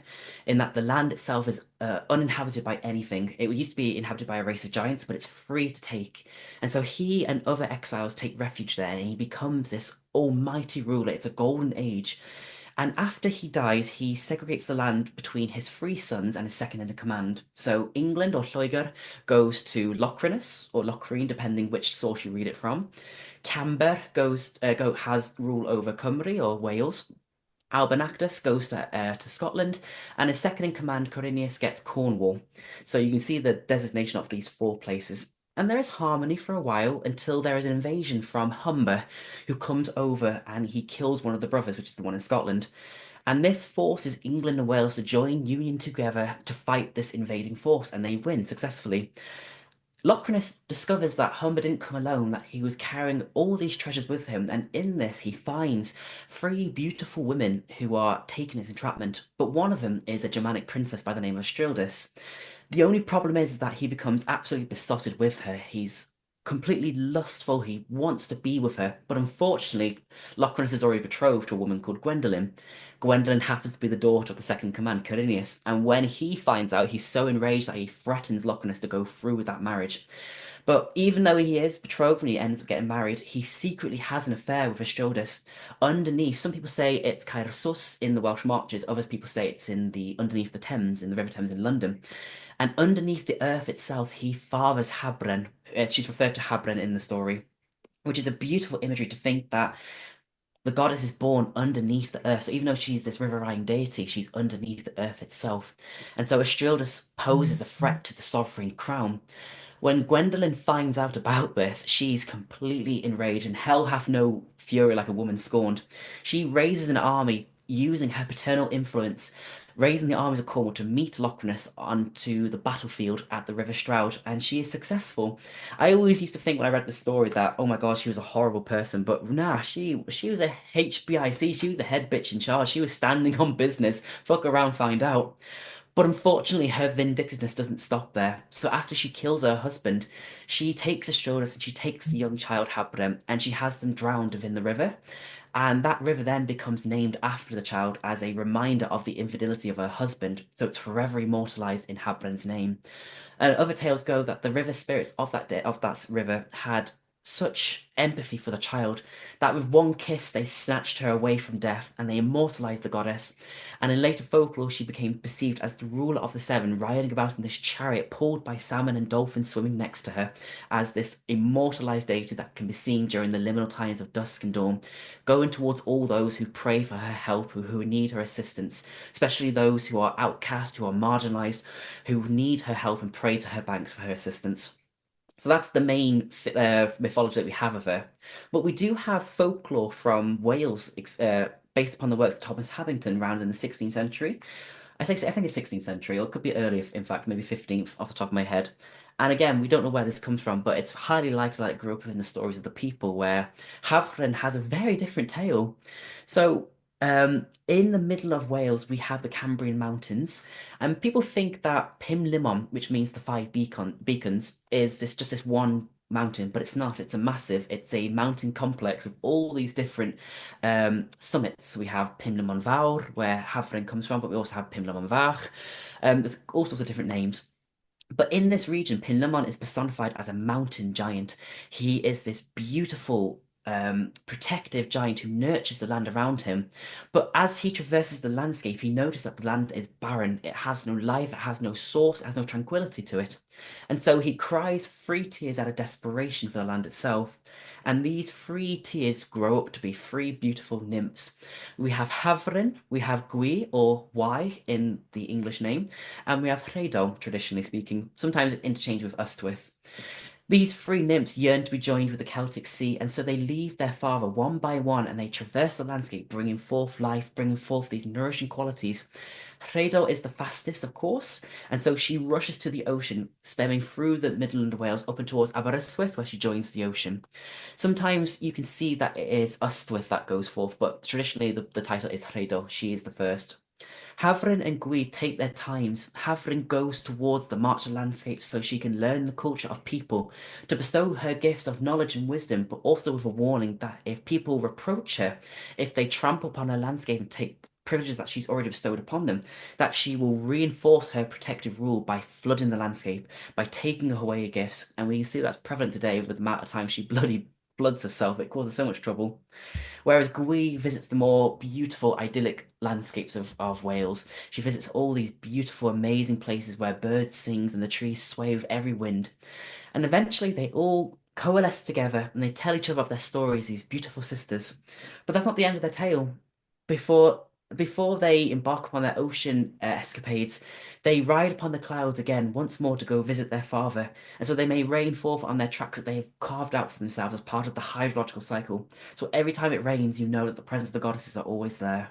in that the land itself is uninhabited by anything. It used to be inhabited by a race of giants, but it's free to take. And so he and other exiles take refuge there, and he becomes this almighty ruler. It's a golden age. And after he dies, he segregates the land between his three sons and his second in command. So England or Lloegr goes to Lochrinus or Lochrine, depending which source you read it from. Camber has rule over Cymru or Wales. Albernactus goes to Scotland, and his second in command, Corineus, gets Cornwall. So you can see the designation of these four places. And there is harmony for a while until there is an invasion from Humber, who comes over and he kills one of the brothers, which is the one in Scotland. And this forces England and Wales to join union together to fight this invading force, and they win successfully. Locrinus discovers that Humber didn't come alone, that he was carrying all these treasures with him, and in this he finds three beautiful women who are taken as entrapment, but one of them is a Germanic princess by the name of Strildis. The only problem is that he becomes absolutely besotted with her. He's completely lustful, he wants to be with her, but unfortunately, Locrinus is already betrothed to a woman called Gwendolen. Gwendolen happens to be the daughter of the second in command, Corineus, and when he finds out, he's so enraged that he threatens Locrinus to go through with that marriage. But even though he is betrothed and he ends up getting married, he secretly has an affair with Astrildis. Underneath, some people say it's Caersus in the Welsh Marches, others people say it's in the underneath the Thames, in the River Thames in London. And underneath the earth itself, he fathers Habren. She's referred to Habren in the story, which is a beautiful imagery to think that the goddess is born underneath the earth. So even though she's this riverine deity, she's underneath the earth itself. And so Astrildus poses a threat to the sovereign crown. When Gwendolen finds out about this, she's completely enraged, and hell hath no fury like a woman scorned. She raises an army using her paternal influence, raising the armies of Cornwall to meet Lochranus onto the battlefield at the River Stroud, and she is successful. I always used to think when I read the story that, oh my God, she was a horrible person, but nah, she was a HBIC, she was the head bitch in charge. She was standing on business. Fuck around, find out. But unfortunately, her vindictiveness doesn't stop there. So after she kills her husband, she takes Astrolus and she takes the young child Habram and she has them drowned within the river. And that river then becomes named after the child as a reminder of the infidelity of her husband. So it's forever immortalized in Habran's name. And other tales go that the river spirits of that river had such empathy for the child that with one kiss they snatched her away from death and they immortalized the goddess. And in later folklore, she became perceived as the ruler of the seven, riding about in this chariot pulled by salmon and dolphins swimming next to her, as this immortalized deity that can be seen during the liminal times of dusk and dawn, going towards all those who pray for her help, who need her assistance, especially those who are outcast, who are marginalized, who need her help and pray to her banks for her assistance. So that's the main mythology that we have of her. But we do have folklore from Wales, based upon the works of Thomas Habington around in the 16th century. I think it's 16th century, or it could be earlier, in fact, maybe 15th off the top of my head. And again, we don't know where this comes from, but it's highly likely that it grew up in the stories of the people, where Hafren has a very different tale. So, in the middle of Wales, we have the Cambrian Mountains, and people think that Limon, which means the five beacons, is just this one mountain, but it's not. It's a mountain complex of all these different summits. We have Limon Fawr, where Hafren comes from, but we also have Limon Fach. There's all sorts of different names. But in this region, Pinlamon is personified as a mountain giant. He is this beautiful, protective giant who nurtures the land around him. But as he traverses the landscape, he notices that the land is barren. It has no life, it has no source, it has no tranquility to it. And so he cries three tears out of desperation for the land itself. And these three tears grow up to be three beautiful nymphs. We have Havren, we have Gwy, or Y in the English name, and we have Rhedo, traditionally speaking. Sometimes it's interchanged with Ystwyth. These three nymphs yearn to be joined with the Celtic Sea, and so they leave their father one by one and they traverse the landscape, bringing forth life, bringing forth these nourishing qualities. Rhedo is the fastest, of course, and so she rushes to the ocean, spamming through the Midland of Wales up and towards Aberystwyth, where she joins the ocean. Sometimes you can see that it is Ystwyth that goes forth, but traditionally the title is Rhedo. She is the first. Havren and Gwy take their times. Havren goes towards the march landscape so she can learn the culture of people, to bestow her gifts of knowledge and wisdom, but also with a warning that if people reproach her, if they trample upon her landscape and take privileges that she's already bestowed upon them, that she will reinforce her protective rule by flooding the landscape, by taking away her gifts. And we can see that's prevalent today with the amount of time she bloody bloods herself. It causes so much trouble. Whereas Gwy visits the more beautiful, idyllic landscapes of Wales. She visits all these beautiful, amazing places where birds sing and the trees sway with every wind. And eventually they all coalesce together and they tell each other of their stories, these beautiful sisters. But that's not the end of their tale. Before before they embark upon their ocean escapades, they ride upon the clouds again once more to go visit their father, and so they may rain forth on their tracks that they have carved out for themselves as part of the hydrological cycle. So every time it rains, you know that the presence of the goddesses are always there.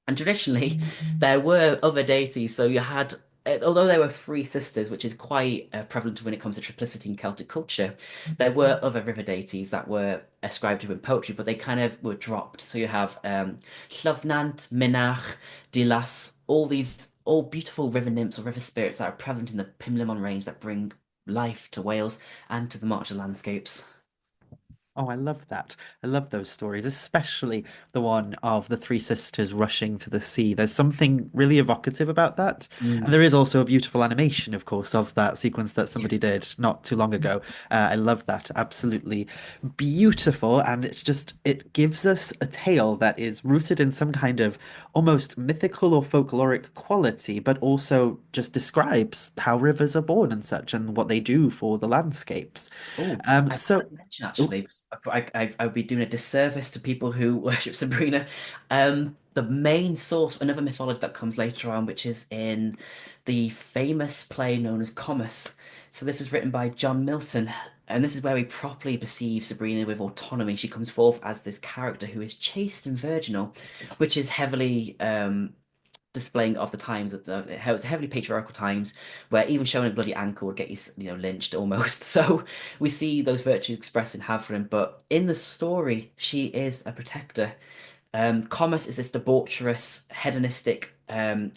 And traditionally, there were other deities. So you had, although there were three sisters, which is quite prevalent when it comes to triplicity in Celtic culture, there were other river deities that were ascribed to in poetry, but they kind of were dropped. So you have Llyfnant, Mynach, Dilas, all beautiful river nymphs or river spirits that are prevalent in the Pumlummon range that bring life to Wales and to the Marcher landscapes. Oh, I love that. I love those stories, especially the one of the three sisters rushing to the sea. There's something really evocative about that. And Mm, there is also a beautiful animation, of course, of that sequence that somebody yes. did not too long ago. I love that. Absolutely beautiful. And it gives us a tale that is rooted in some kind of almost mythical or folkloric quality, but also just describes how rivers are born and such and what they do for the landscapes. Oh, I So. forgot to mention Oh, actually, I would be doing a disservice to people who worship Sabrina. The main source, another mythology that comes later on, which is in the famous play known as Comus. So this was written by John Milton, and this is where we properly perceive Sabrina with autonomy. She comes forth as this character who is chaste and virginal, which is heavily displaying of the times that it was heavily patriarchal times where even showing a bloody ankle would get you lynched almost. So we see those virtues expressed in Havrin, but in the story she is a protector. Comus is this debaucherous, hedonistic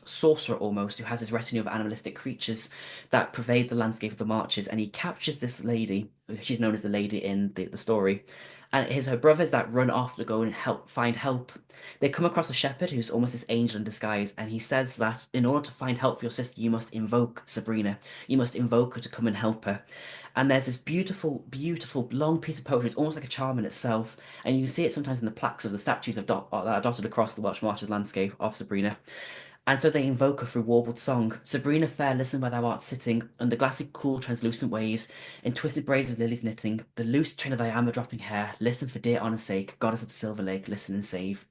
sorcerer almost who has his retinue of animalistic creatures that pervade the landscape of the marches, and he captures this lady. She's known as the lady in the story, and it is her brothers that run off to go and find help. They come across a shepherd who's almost this angel in disguise, and he says that in order to find help for your sister, you must invoke Sabrina. You must invoke her to come and help her. And there's this beautiful, beautiful long piece of poetry. It's almost like a charm in itself. And you can see it sometimes in the plaques of the statues that are dotted across the Welsh Marches landscape of Sabrina. And so they invoke her through warbled song. Sabrina fair, listen where thou art sitting, under glassy cool translucent waves, in twisted braids of lilies knitting, the loose train of thy amber dropping hair, listen for dear honour's sake, goddess of the silver lake, listen and save.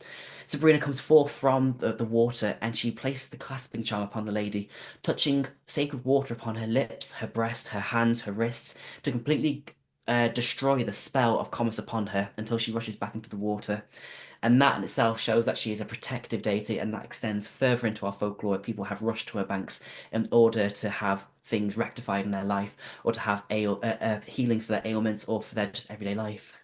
Sabrina comes forth from the water, and she places the clasping charm upon the lady, touching sacred water upon her lips, her breast, her hands, her wrists, to completely destroy the spell of commerce upon her until she rushes back into the water. And that in itself shows that she is a protective deity, and that extends further into our folklore. People have rushed to her banks in order to have things rectified in their life, or to have healing for their ailments, or for their just everyday life.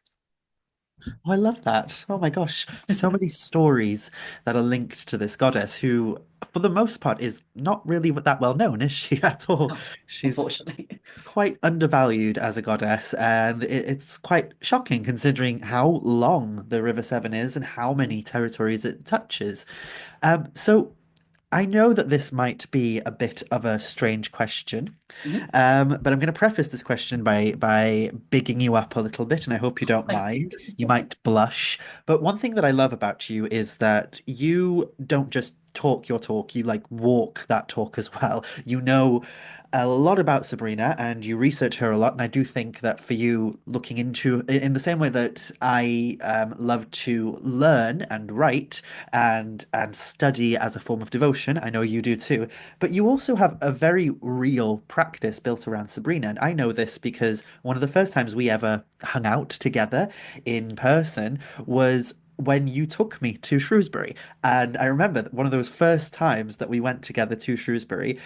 Oh, I love that. Oh my gosh. So many stories that are linked to this goddess who, for the most part, is not really that well known, is she, at all? Oh, She's unfortunately. quite undervalued as a goddess, and it's quite shocking considering how long the River Severn is and how many territories it touches. So I know that this might be a bit of a strange question, Mhm. but I'm going to preface this question by bigging you up a little bit, and I hope you don't Thank you. mind. You might blush, but one thing that I love about you is that you don't just talk your talk, you like walk that talk as well. You know a lot about Sabrina and you research her a lot, and I do think that for you, looking into in the same way that I love to learn and write and study as a form of devotion, I know you do too. But you also have a very real practice built around Sabrina. And I know this because one of the first times we ever hung out together in person was when you took me to Shrewsbury. And I remember that one of those first times that we went together to Shrewsbury,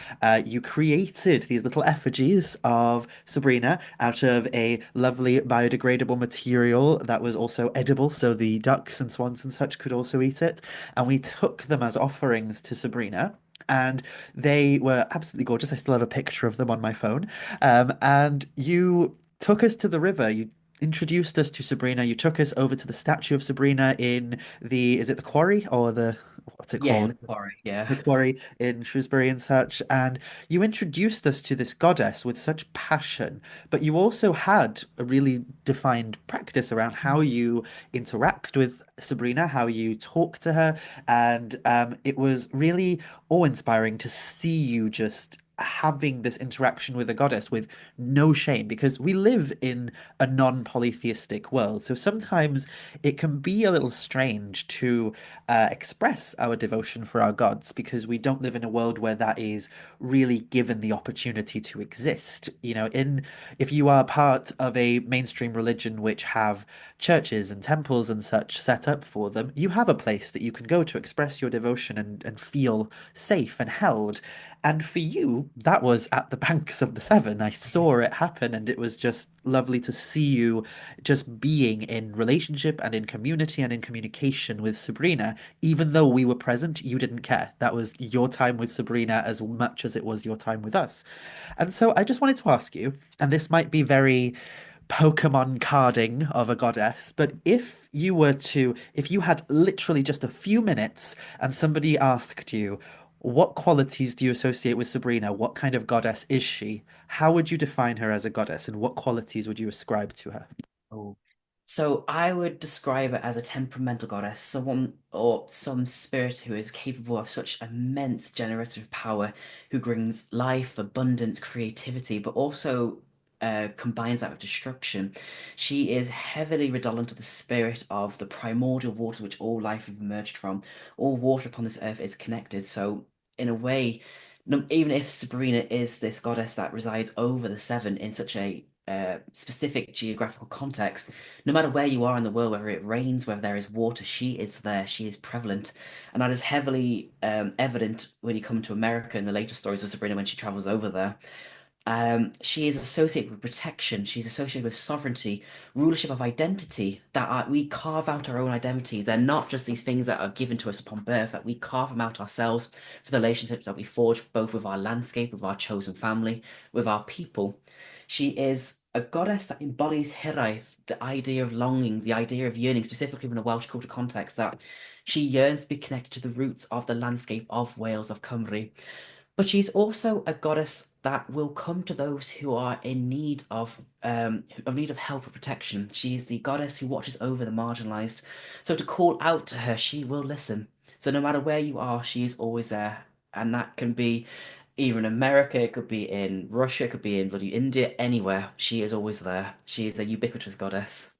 you created these little effigies of Sabrina out of a lovely biodegradable material that was also edible, so the ducks and swans and such could also eat it. And we took them as offerings to Sabrina. And they were absolutely gorgeous. I still have a picture of them on my phone. And you took us to the river. You introduced us to Sabrina. You took us over to the statue of Sabrina in is it the quarry or what's it Yeah, it's called? a quarry. Yeah. The quarry in Shrewsbury and such, and you introduced us to this goddess with such passion, but you also had a really defined practice around how you interact with Sabrina, how you talk to her, and it was really awe-inspiring to see you just having this interaction with a goddess with no shame because we live in a non-polytheistic world. So sometimes it can be a little strange to express our devotion for our gods because we don't live in a world where that is really given the opportunity to exist. You know, in if you are part of a mainstream religion which have churches and temples and such set up for them, you have a place that you can go to express your devotion and feel safe and held. And for you, that was at the banks of the Severn. I saw it happen, and it was just lovely to see you just being in relationship and in community and in communication with Sabrina. Even though we were present, you didn't care. That was your time with Sabrina as much as it was your time with us. And so I just wanted to ask you, and this might be very Pokemon carding of a goddess, but if you had literally just a few minutes and somebody asked you, what qualities do you associate with Sabrina? What kind of goddess is she? How would you define her as a goddess, and what qualities would you ascribe to her? Oh. So I would describe it as a temperamental goddess, someone or some spirit who is capable of such immense generative power, who brings life, abundance, creativity, but also combines that with destruction. She is heavily redolent of the spirit of the primordial water which all life have emerged from. All water upon this earth is connected. So in a way, even if Sabrina is this goddess that resides over the Severn in such a specific geographical context, no matter where you are in the world, whether it rains, whether there is water, she is there, she is prevalent. And that is heavily evident when you come to America in the later stories of Sabrina when she travels over there. She is associated with protection, she's associated with sovereignty, rulership of identity, we carve out our own identities. They're not just these things that are given to us upon birth, that we carve them out ourselves for the relationships that we forge, both with our landscape, with our chosen family, with our people. She is a goddess that embodies hiraeth, the idea of longing, the idea of yearning, specifically in a Welsh culture context, that she yearns to be connected to the roots of the landscape of Wales, of Cymru. But she's also a goddess that will come to those who are in need of help or protection. She is the goddess who watches over the marginalized. So to call out to her, she will listen. So no matter where you are, she is always there. And that can be either in America, it could be in Russia, it could be in bloody India, anywhere. She is always there. She is a ubiquitous goddess.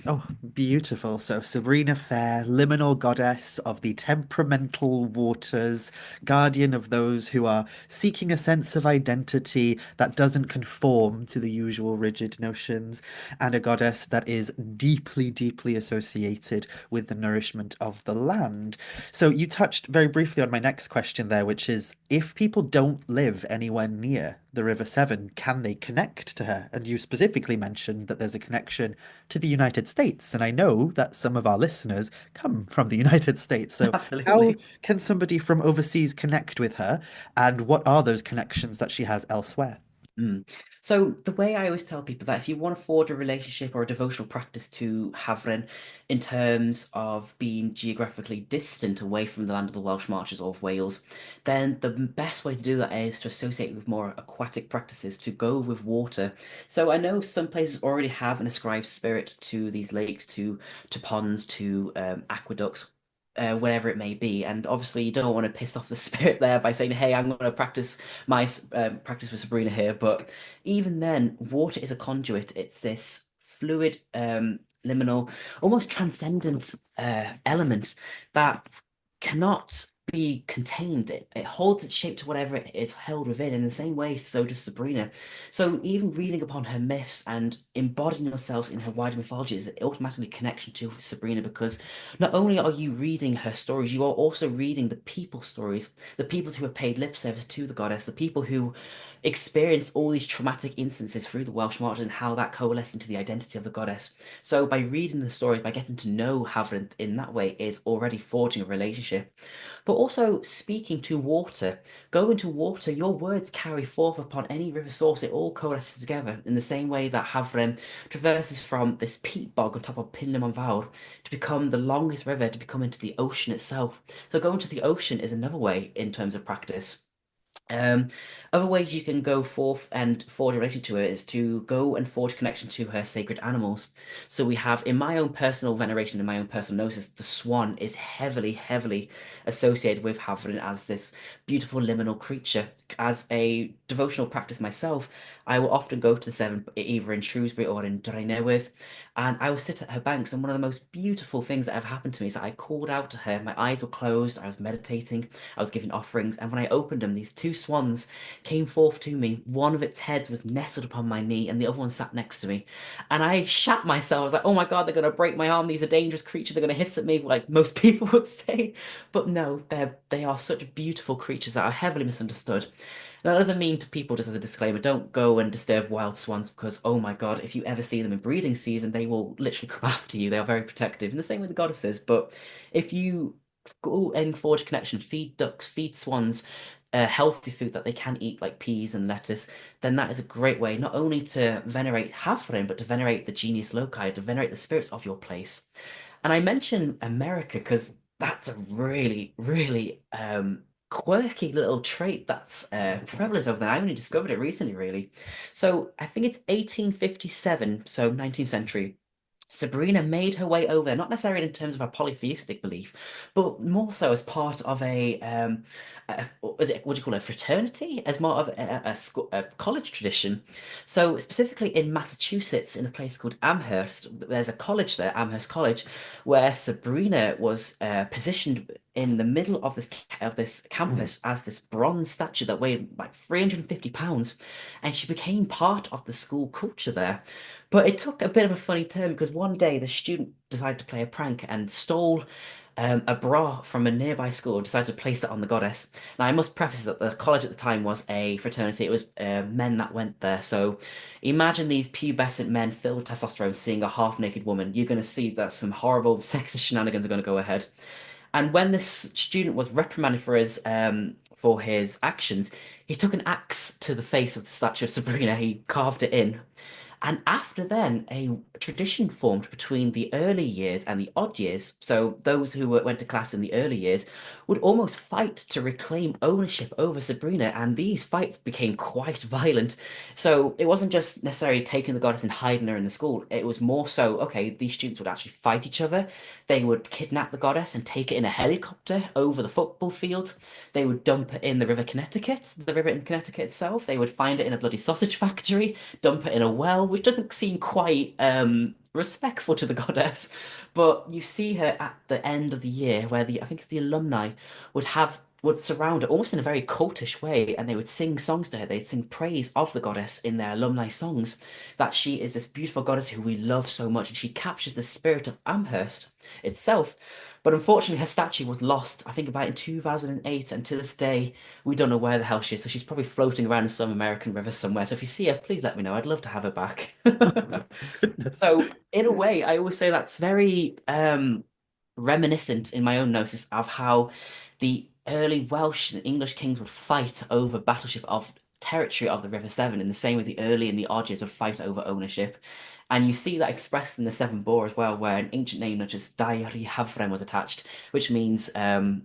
Oh, beautiful. So, Sabrina Fair, liminal goddess of the temperamental waters, guardian of those who are seeking a sense of identity that doesn't conform to the usual rigid notions, and a goddess that is deeply, deeply associated with the nourishment of the land. So, you touched very briefly on my next question there, which is if people don't live anywhere near the River Severn, can they connect to her? And you specifically mentioned that there's a connection to the United States. And I know that some of our listeners come from the United States. So, how Absolutely. can somebody from overseas connect with her? And what are those connections that she has elsewhere? Mm. So the way I always tell people that if you want to forge a relationship or a devotional practice to Hafren in terms of being geographically distant away from the land of the Welsh Marches or of Wales, then the best way to do that is to associate with more aquatic practices, to go with water. So I know some places already have an ascribed spirit to these lakes, to ponds, to aqueducts. Wherever it may be, and obviously you don't want to piss off the spirit there by saying, "Hey, I'm going to practice my practice with Sabrina here," but even then, water is a conduit. It's this fluid, liminal, almost transcendent element that cannot be contained. It holds its shape to whatever it is held within. In the same way, so does Sabrina. So even reading upon her myths and embodying yourselves in her wider mythology is automatically a connection to Sabrina because not only are you reading her stories, you are also reading the people stories, the peoples who have paid lip service to the goddess, the people who experienced all these traumatic instances through the Welsh march and how that coalesced into the identity of the goddess. So by reading the stories, by getting to know Havren in that way, is already forging a relationship. But also speaking to water, going to water, your words carry forth upon any river source. It all coalesces together in the same way that Havren traverses from this peat bog on top of Pinham on Vawr to become the longest river to become into the ocean itself. So going to the ocean is another way in terms of practice. Um, Other ways you can go forth and forge a relation to her is to go and forge connection to her sacred animals. So we have, in my own personal veneration, in my own personal gnosis, the swan is heavily, heavily associated with Havrin as this beautiful liminal creature. As a devotional practice myself, I will often go to the Severn, either in Shrewsbury or in Drenewydd, and I will sit at her banks. And one of the most beautiful things that ever happened to me is that I called out to her. My eyes were closed. I was meditating. I was giving offerings, and when I opened them, these two swans came forth to me. One of its heads was nestled upon my knee, and the other one sat next to me. And I shat myself. I was like, "Oh my God, they're gonna break my arm. These are dangerous creatures. They're gonna hiss at me, like most people would say." But no, they are such beautiful creatures that are heavily misunderstood. That doesn't mean to people, just as a disclaimer, don't go and disturb wild swans because, oh my God, if you ever see them in breeding season, they will literally come after you. They are very protective, in the same way the goddesses. But if you go and forge connection, feed ducks, feed swans, healthy food that they can eat, like peas and lettuce, then that is a great way not only to venerate Hafren, but to venerate the genius loci, to venerate the spirits of your place. And I mention America because that's a really, really quirky little trait that's prevalent over there. I only discovered it recently, really. So I think it's 1857, so 19th century. Sabrina made her way over, not necessarily in terms of her polytheistic belief, but more so as part of is it, what do you call it, a fraternity, as more of a college tradition. So specifically in Massachusetts, in a place called Amherst, there's a college there, Amherst College, where Sabrina was positioned in the middle of this campus as this bronze statue that weighed like 350 pounds, and she became part of the school culture there. But it took a bit of a funny turn because one day the student decided to play a prank and stole a bra from a nearby school and decided to place it on the goddess. Now, I must preface that the college at the time was a fraternity. It was men that went there. So imagine these pubescent men filled with testosterone seeing a half-naked woman. You're going to see that some horrible sexist shenanigans are going to go ahead. And when this student was reprimanded for his actions, he took an axe to the face of the statue of Sabrina. He carved it in. And after then, a tradition formed between the early years and the odd years. So those who went to class in the early years would almost fight to reclaim ownership over Sabrina, and these fights became quite violent. So it wasn't just necessarily taking the goddess and hiding her in the school. It was more so, okay, these students would actually fight each other. They would kidnap the goddess and take it in a helicopter over the football field. They would dump it in the River Connecticut, the river in Connecticut itself. They would find it in a bloody sausage factory, dump it in a well, which doesn't seem quite respectful to the goddess. But you see her at the end of the year where I think it's the alumni would surround her almost in a very cultish way, and they would sing songs to her. They'd sing praise of the goddess in their alumni songs, that she is this beautiful goddess who we love so much, and she captures the spirit of Amherst itself. But unfortunately, her statue was lost, I think about in 2008, and to this day, we don't know where the hell she is. So she's probably floating around in some American river somewhere. So if you see her, please let me know. I'd love to have her back. Goodness. So in a way, I always say that's very reminiscent in my own gnosis of how the early Welsh and English kings would fight over battleship of territory of the River Severn in the same way the early and the odd years would fight over ownership. And you see that expressed in the Seven Boar as well, where an ancient name such as Dairi Hafren was attached, which means the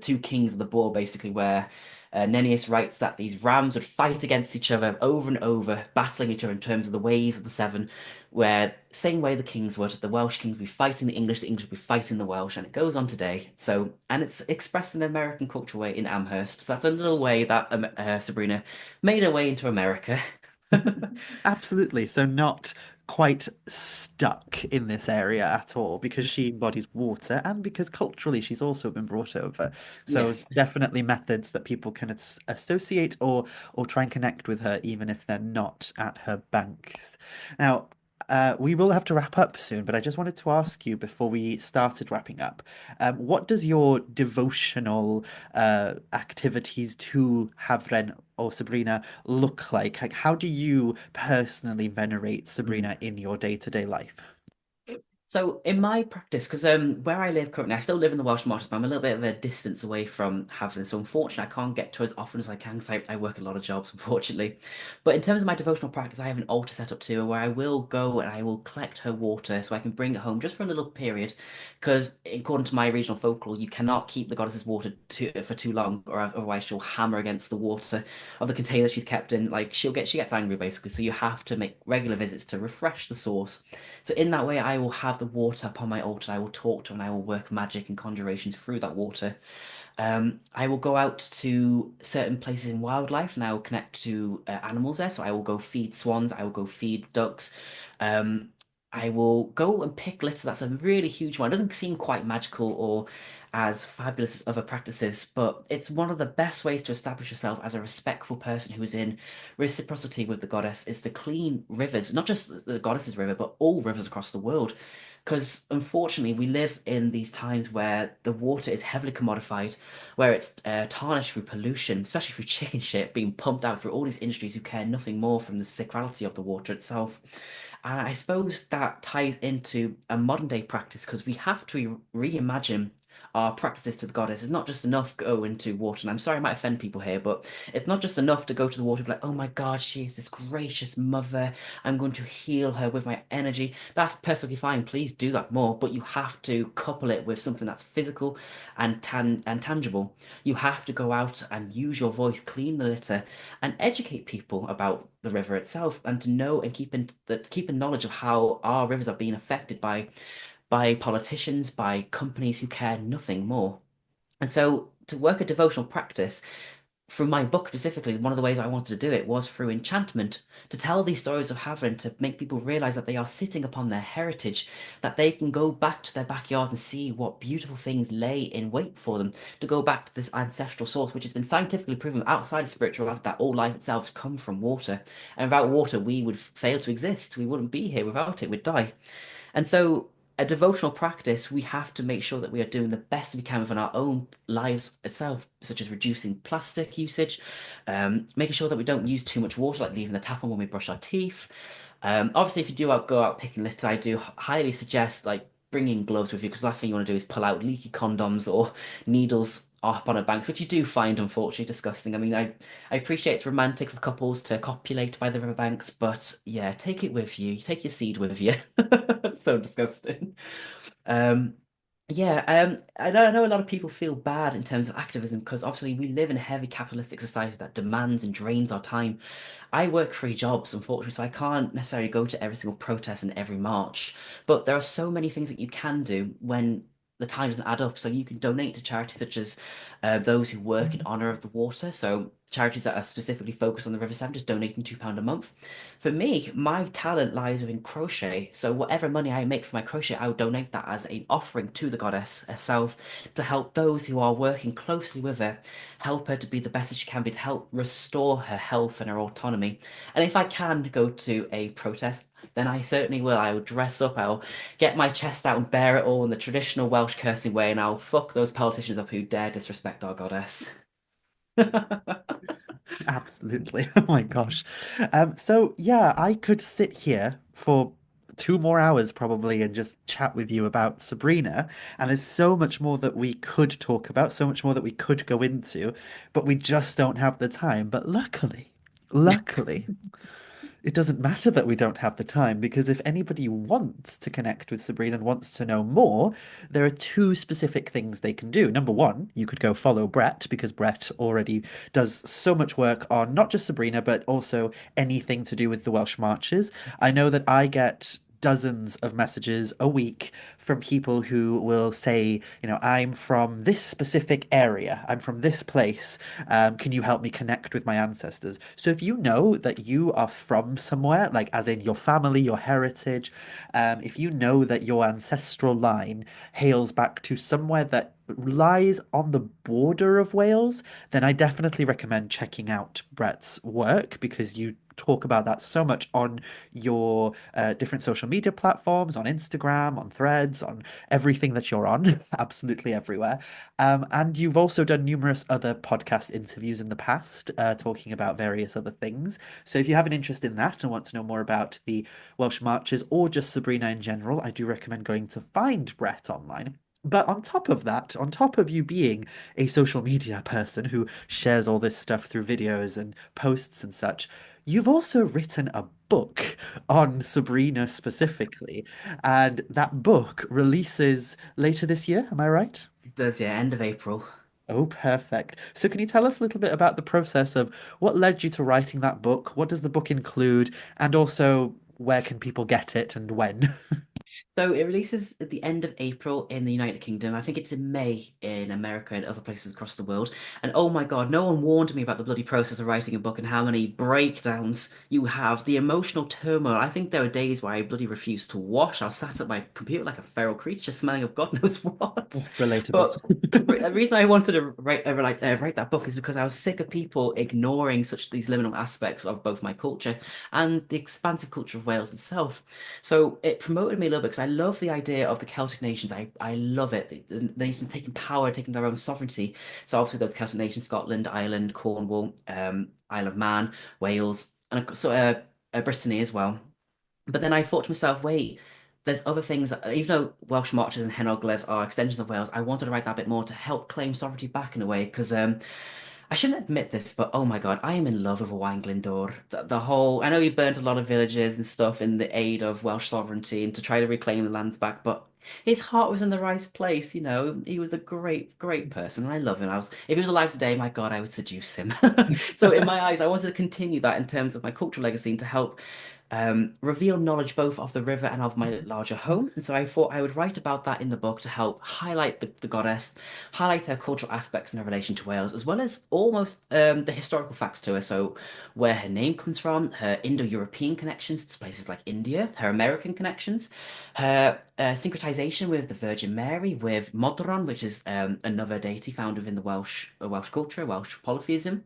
two kings of the boar, basically, where Nennius writes that these rams would fight against each other over and over, battling each other in terms of the waves of the Severn, where same way the kings would, the Welsh kings would be fighting the English would be fighting the Welsh, and it goes on today. So, and it's expressed in an American cultural way in Amherst. So that's a little way that Sabrina made her way into America. Absolutely. So not quite stuck in this area at all because she embodies water and because culturally she's also been brought over. So Yes. definitely methods that people can associate or try and connect with her even if they're not at her banks. Now, we will have to wrap up soon, but I just wanted to ask you before we started wrapping up, what does your devotional activities to Havren or Sabrina look like? Like, how do you personally venerate Mm. Sabrina in your day-to-day life? So in my practice, because where I live currently, I still live in the Welsh Marches, but I'm a little bit of a distance away from Havant. So unfortunately, I can't get to as often as I can because I work a lot of jobs, unfortunately. But in terms of my devotional practice, I have an altar set up too, where I will go and I will collect her water so I can bring it home just for a little period. Because according to my regional folklore, you cannot keep the goddess's water for too long, or otherwise she'll hammer against the water of the container she's kept in. Like she gets angry basically. So you have to make regular visits to refresh the source. So in that way, I will have the water upon my altar. I will talk to and I will work magic and conjurations through that water. I will go out to certain places in wildlife and I will connect to animals there. So I will go feed swans. I will go feed ducks. Um, I will go and pick litter. That's a really huge one. It doesn't seem quite magical or as fabulous as other practices, but it's one of the best ways to establish yourself as a respectful person who is in reciprocity with the goddess is to clean rivers, not just the goddess's river, but all rivers across the world. Because unfortunately, we live in these times where the water is heavily commodified, where it's tarnished through pollution, especially through chicken shit being pumped out through all these industries who care nothing more from the sacrality of the water itself. And I suppose that ties into a modern day practice because we have to reimagine our practices to the goddess. It's not just enough go into water. And I'm sorry I might offend people here, but it's not just enough to go to the water and be like, oh my God, she is this gracious mother. I'm going to heal her with my energy. That's perfectly fine. Please do that more. But you have to couple it with something that's physical and tangible. You have to go out and use your voice, clean the litter, and educate people about the river itself, and to know and keep in knowledge of how our rivers are being affected by politicians, by companies who care nothing more. And so to work a devotional practice, from my book specifically, one of the ways I wanted to do it was through enchantment, to tell these stories of Havren, to make people realize that they are sitting upon their heritage, that they can go back to their backyard and see what beautiful things lay in wait for them, to go back to this ancestral source, which has been scientifically proven outside of spiritual life that all life itself has come from water. And without water, we would fail to exist. We wouldn't be here without it, we'd die. And so, a devotional practice, we have to make sure that we are doing the best we can within our own lives itself, such as reducing plastic usage, making sure that we don't use too much water, like leaving the tap on when we brush our teeth. Obviously, if you do go out picking litter, I do highly suggest like bringing gloves with you because the last thing you want to do is pull out leaky condoms or needles up on her banks, which you do find unfortunately disgusting. I mean, I appreciate it's romantic for couples to copulate by the riverbanks, but yeah, take it with you. Take your seed with you. So disgusting. Um, yeah, I know a lot of people feel bad in terms of activism because obviously we live in a heavy capitalistic society that demands and drains our time. I work three jobs, unfortunately, so I can't necessarily go to every single protest and every march. But there are so many things that you can do when the time doesn't add up. So you can donate to charities such as those who work in honor of the water. So charities that are specifically focused on the River Severn, just donating £2 a month. For me, my talent lies within crochet. So whatever money I make from my crochet, I would donate that as an offering to the goddess herself to help those who are working closely with her, help her to be the best that she can be, to help restore her health and her autonomy. And if I can go to a protest, then I certainly will. I will dress up, I'll get my chest out and bare it all in the traditional Welsh cursing way, and I'll fuck those politicians up who dare disrespect our goddess. Absolutely. Oh my gosh. So yeah, I could sit here for 2 more hours probably and just chat with you about Sabrina. And there's so much more that we could talk about, so much more that we could go into, but we just don't have the time. But luckily, it doesn't matter that we don't have the time because if anybody wants to connect with Sabrina and wants to know more, there are two specific things they can do. Number one, you could go follow Brett because Brett already does so much work on not just Sabrina, but also anything to do with the Welsh marches. I know that I get dozens of messages a week from people who will say, I'm from this specific area, I'm from this place. Can you help me connect with my ancestors? So if you know that you are from somewhere, like as in your family, your heritage, if you know that your ancestral line hails back to somewhere that lies on the border of Wales, then I definitely recommend checking out Brett's work because you talk about that so much on your different social media platforms, on Instagram, on Threads, on everything that you're on, absolutely everywhere. And you've also done numerous other podcast interviews in the past, talking about various other things. So if you have an interest in that and want to know more about the Welsh marches or just Sabrina in general, I do recommend going to find Brett online. But on top of that, on top of you being a social media person who shares all this stuff through videos and posts and such, you've also written a book on Sabrina specifically, and that book releases later this year. Am I right? It does, yeah, end of April. Oh, perfect. So, can you tell us a little bit about the process of what led you to writing that book? What does the book include? And also, where can people get it and when? So it releases at the end of April in the United Kingdom. I think it's in May in America and other places across the world. And oh my God, no one warned me about the bloody process of writing a book and how many breakdowns you have, the emotional turmoil. I think there were days where I bloody refused to wash. I was sat at my computer like a feral creature, smelling of God knows what. Relatable. But the reason I wanted to write that book is because I was sick of people ignoring such these liminal aspects of both my culture and the expansive culture of Wales itself. So it promoted me a little bit because I love the idea of the Celtic nations. I love it. The nation taking power, taking their own sovereignty. So obviously those Celtic nations, Scotland, Ireland, Cornwall, Isle of Man, Wales, and Brittany as well. But then I thought to myself, wait, there's other things. Even though Welsh marches and Hen Ogledd are extensions of Wales, I wanted to write that bit more to help claim sovereignty back in a way because I shouldn't admit this, but oh my God, I am in love with Owain Glyndwr. The whole, I know he burnt a lot of villages and stuff in the aid of Welsh sovereignty and to try to reclaim the lands back, but his heart was in the right place, you know. He was a great person, and I love him. If he was alive today, my God, I would seduce him. So in my eyes, I wanted to continue that in terms of my cultural legacy and to help reveal knowledge both of the river and of my larger home. And so I thought I would write about that in the book to help highlight the goddess, highlight her cultural aspects in her relation to Wales, as well as almost the historical facts to her. So where her name comes from, her Indo-European connections to places like India, her American connections, her syncretization with the Virgin Mary, with Modron, which is another deity found within the Welsh culture, Welsh polytheism,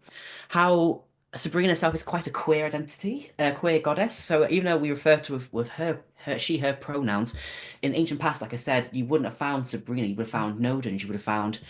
how Sabrina herself is quite a queer identity, a queer goddess. So even though we refer to with her her pronouns. In the ancient past, like I said, you wouldn't have found Sabrina, you would have found Nodens, you would have found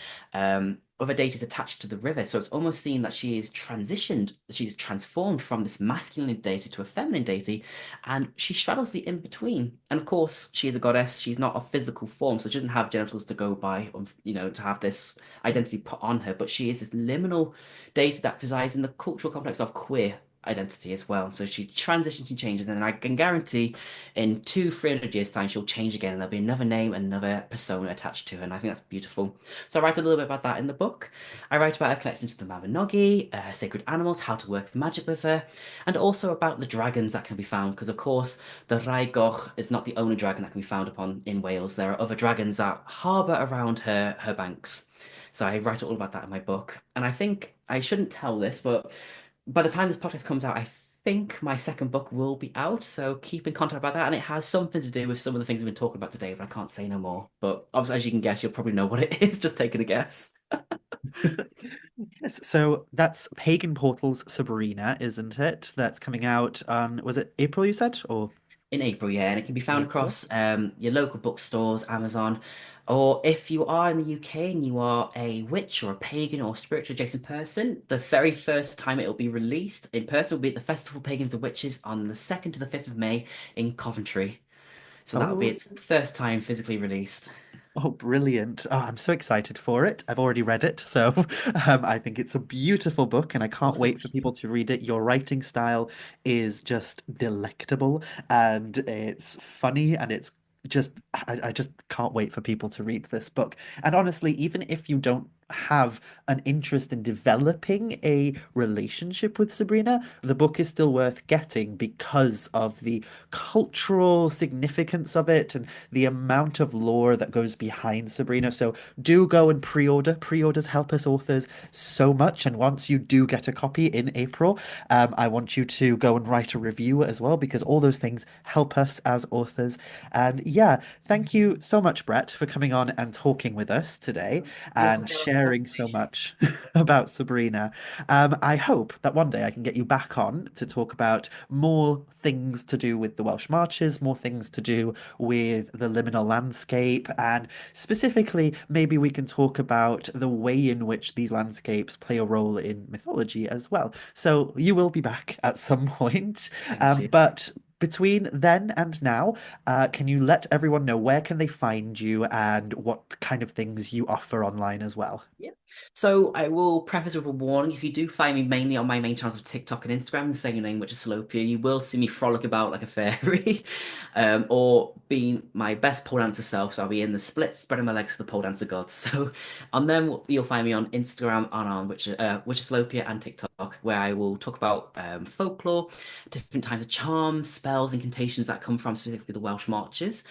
other deities attached to the river. So it's almost seen that she is transitioned, she's transformed from this masculine deity to a feminine deity, and she straddles the in between. And of course, she is a goddess. She's not a physical form, so she doesn't have genitals to go by, to have this identity put on her. But she is this liminal deity that presides in the cultural complex of queer identity as well. So she transitions and changes, and I can guarantee in 300 years' time she'll change again, and there'll be another name, another persona attached to her, and I think that's beautiful. So I write a little bit about that in the book. I write about her connection to the Mabinogi, sacred animals, how to work magic with her, and also about the dragons that can be found, because of course the Rhai is not the only dragon that can be found upon in Wales. There are other dragons that harbour around her banks. So I write all about that in my book. And I think I shouldn't tell this, but by the time this podcast comes out, I think my second book will be out. So keep in contact about that. And it has something to do with some of the things we've been talking about today, but I can't say no more. But obviously, as you can guess, you'll probably know what it is, just taking a guess. Yes, so that's Pagan Portal's Sabrina, isn't it? That's coming out on, was it April you said? Or In April, yeah, and it can be found April? across your local bookstores, Amazon, or if you are in the UK and you are a witch or a pagan or spiritual adjacent person, the very first time it will be released in person will be at the Festival of Pagans and Witches on the 2nd to the 5th of May in Coventry. So that'll be Oh, its first time physically released. oh, brilliant. Oh, I'm so excited for it. I've already read it, so I think it's a beautiful book and I Oh, can't wait thank for you. people to read it. Your writing style is just delectable and it's funny and it's just, I just can't wait for people to read this book. And honestly, even if you don't have an interest in developing a relationship with Sabrina, the book is still worth getting because of the cultural significance of it and the amount of lore that goes behind Sabrina. So do go and pre-order. Pre-orders help us authors so much. And once you do get a copy in April, I want you to go and write a review as well because all those things help us as authors. And yeah, thank you so much, Brett, for coming on and talking with us today No and problem at all. sharing so much about Sabrina. I hope that one day I can get you back on to talk about more things to do with the Welsh marches, more things to do with the liminal landscape, and specifically, maybe we can talk about the way in which these landscapes play a role in mythology as well. So you will be back at some point, Thank you. but between then and now, can you let everyone know where can they find you and what kind of things you offer online as well? Yeah. So I will preface with a warning. If you do find me mainly on my main channels of TikTok and Instagram, the same name, Witch of Salopia, you will see me frolic about like a fairy, or being my best pole dancer self. So I'll be in the splits, spreading my legs for the pole dancer gods. So on them, you'll find me on Instagram and on Witch of Salopia and TikTok, where I will talk about folklore, different types of charms, spells, incantations that come from specifically the Welsh marches.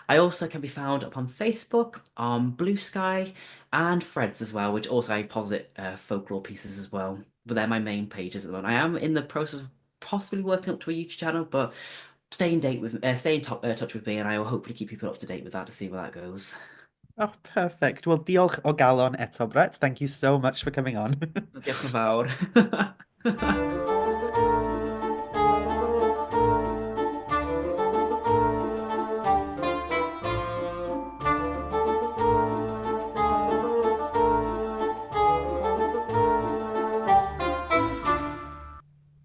I also can be found upon Facebook, on Blue Sky, and Threads as well, which also I posit folklore pieces as well. But they're my main pages at the moment. I am in the process of possibly working up to a YouTube channel, but stay in touch with me, and I will hopefully keep people up to date with that to see where that goes. Oh, perfect. Well, diolch o galon eto, Brett. Thank you so much for coming on. Diolch yn fawr.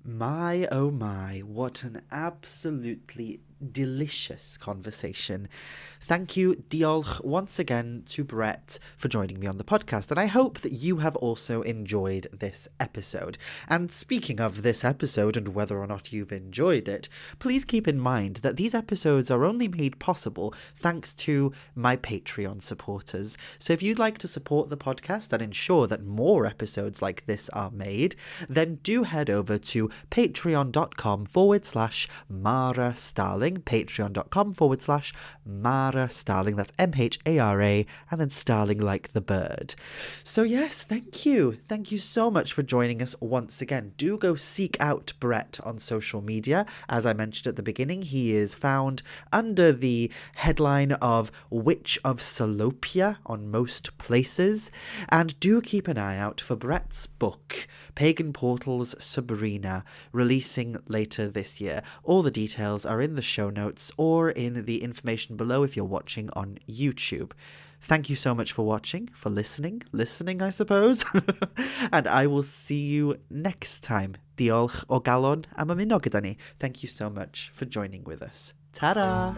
My, oh my, what an absolutely delicious conversation. Thank you, diolch, once again to Brett for joining me on the podcast, and I hope that you have also enjoyed this episode. And speaking of this episode and whether or not you've enjoyed it, please keep in mind that these episodes are only made possible thanks to my Patreon supporters. So if you'd like to support the podcast and ensure that more episodes like this are made, then do head over to patreon.com/Mhara Starling, patreon.com/Mhara Starling, that's Mhara, and then Starling like the bird. So yes, thank you so much for joining us once again. Do go seek out Brett on social media. As I mentioned at the beginning, he is found under the headline of Witch of Salopia on most places, and do keep an eye out for Brett's book Pagan Portal's Sabrina, releasing later this year. All the details are in the show show notes or in the information below if you're watching on YouTube. Thank you so much for watching, for listening, I suppose. And I will see you next time. Diolch o galon am ymuno gyda ni. Thank you so much for joining with us. Ta-da!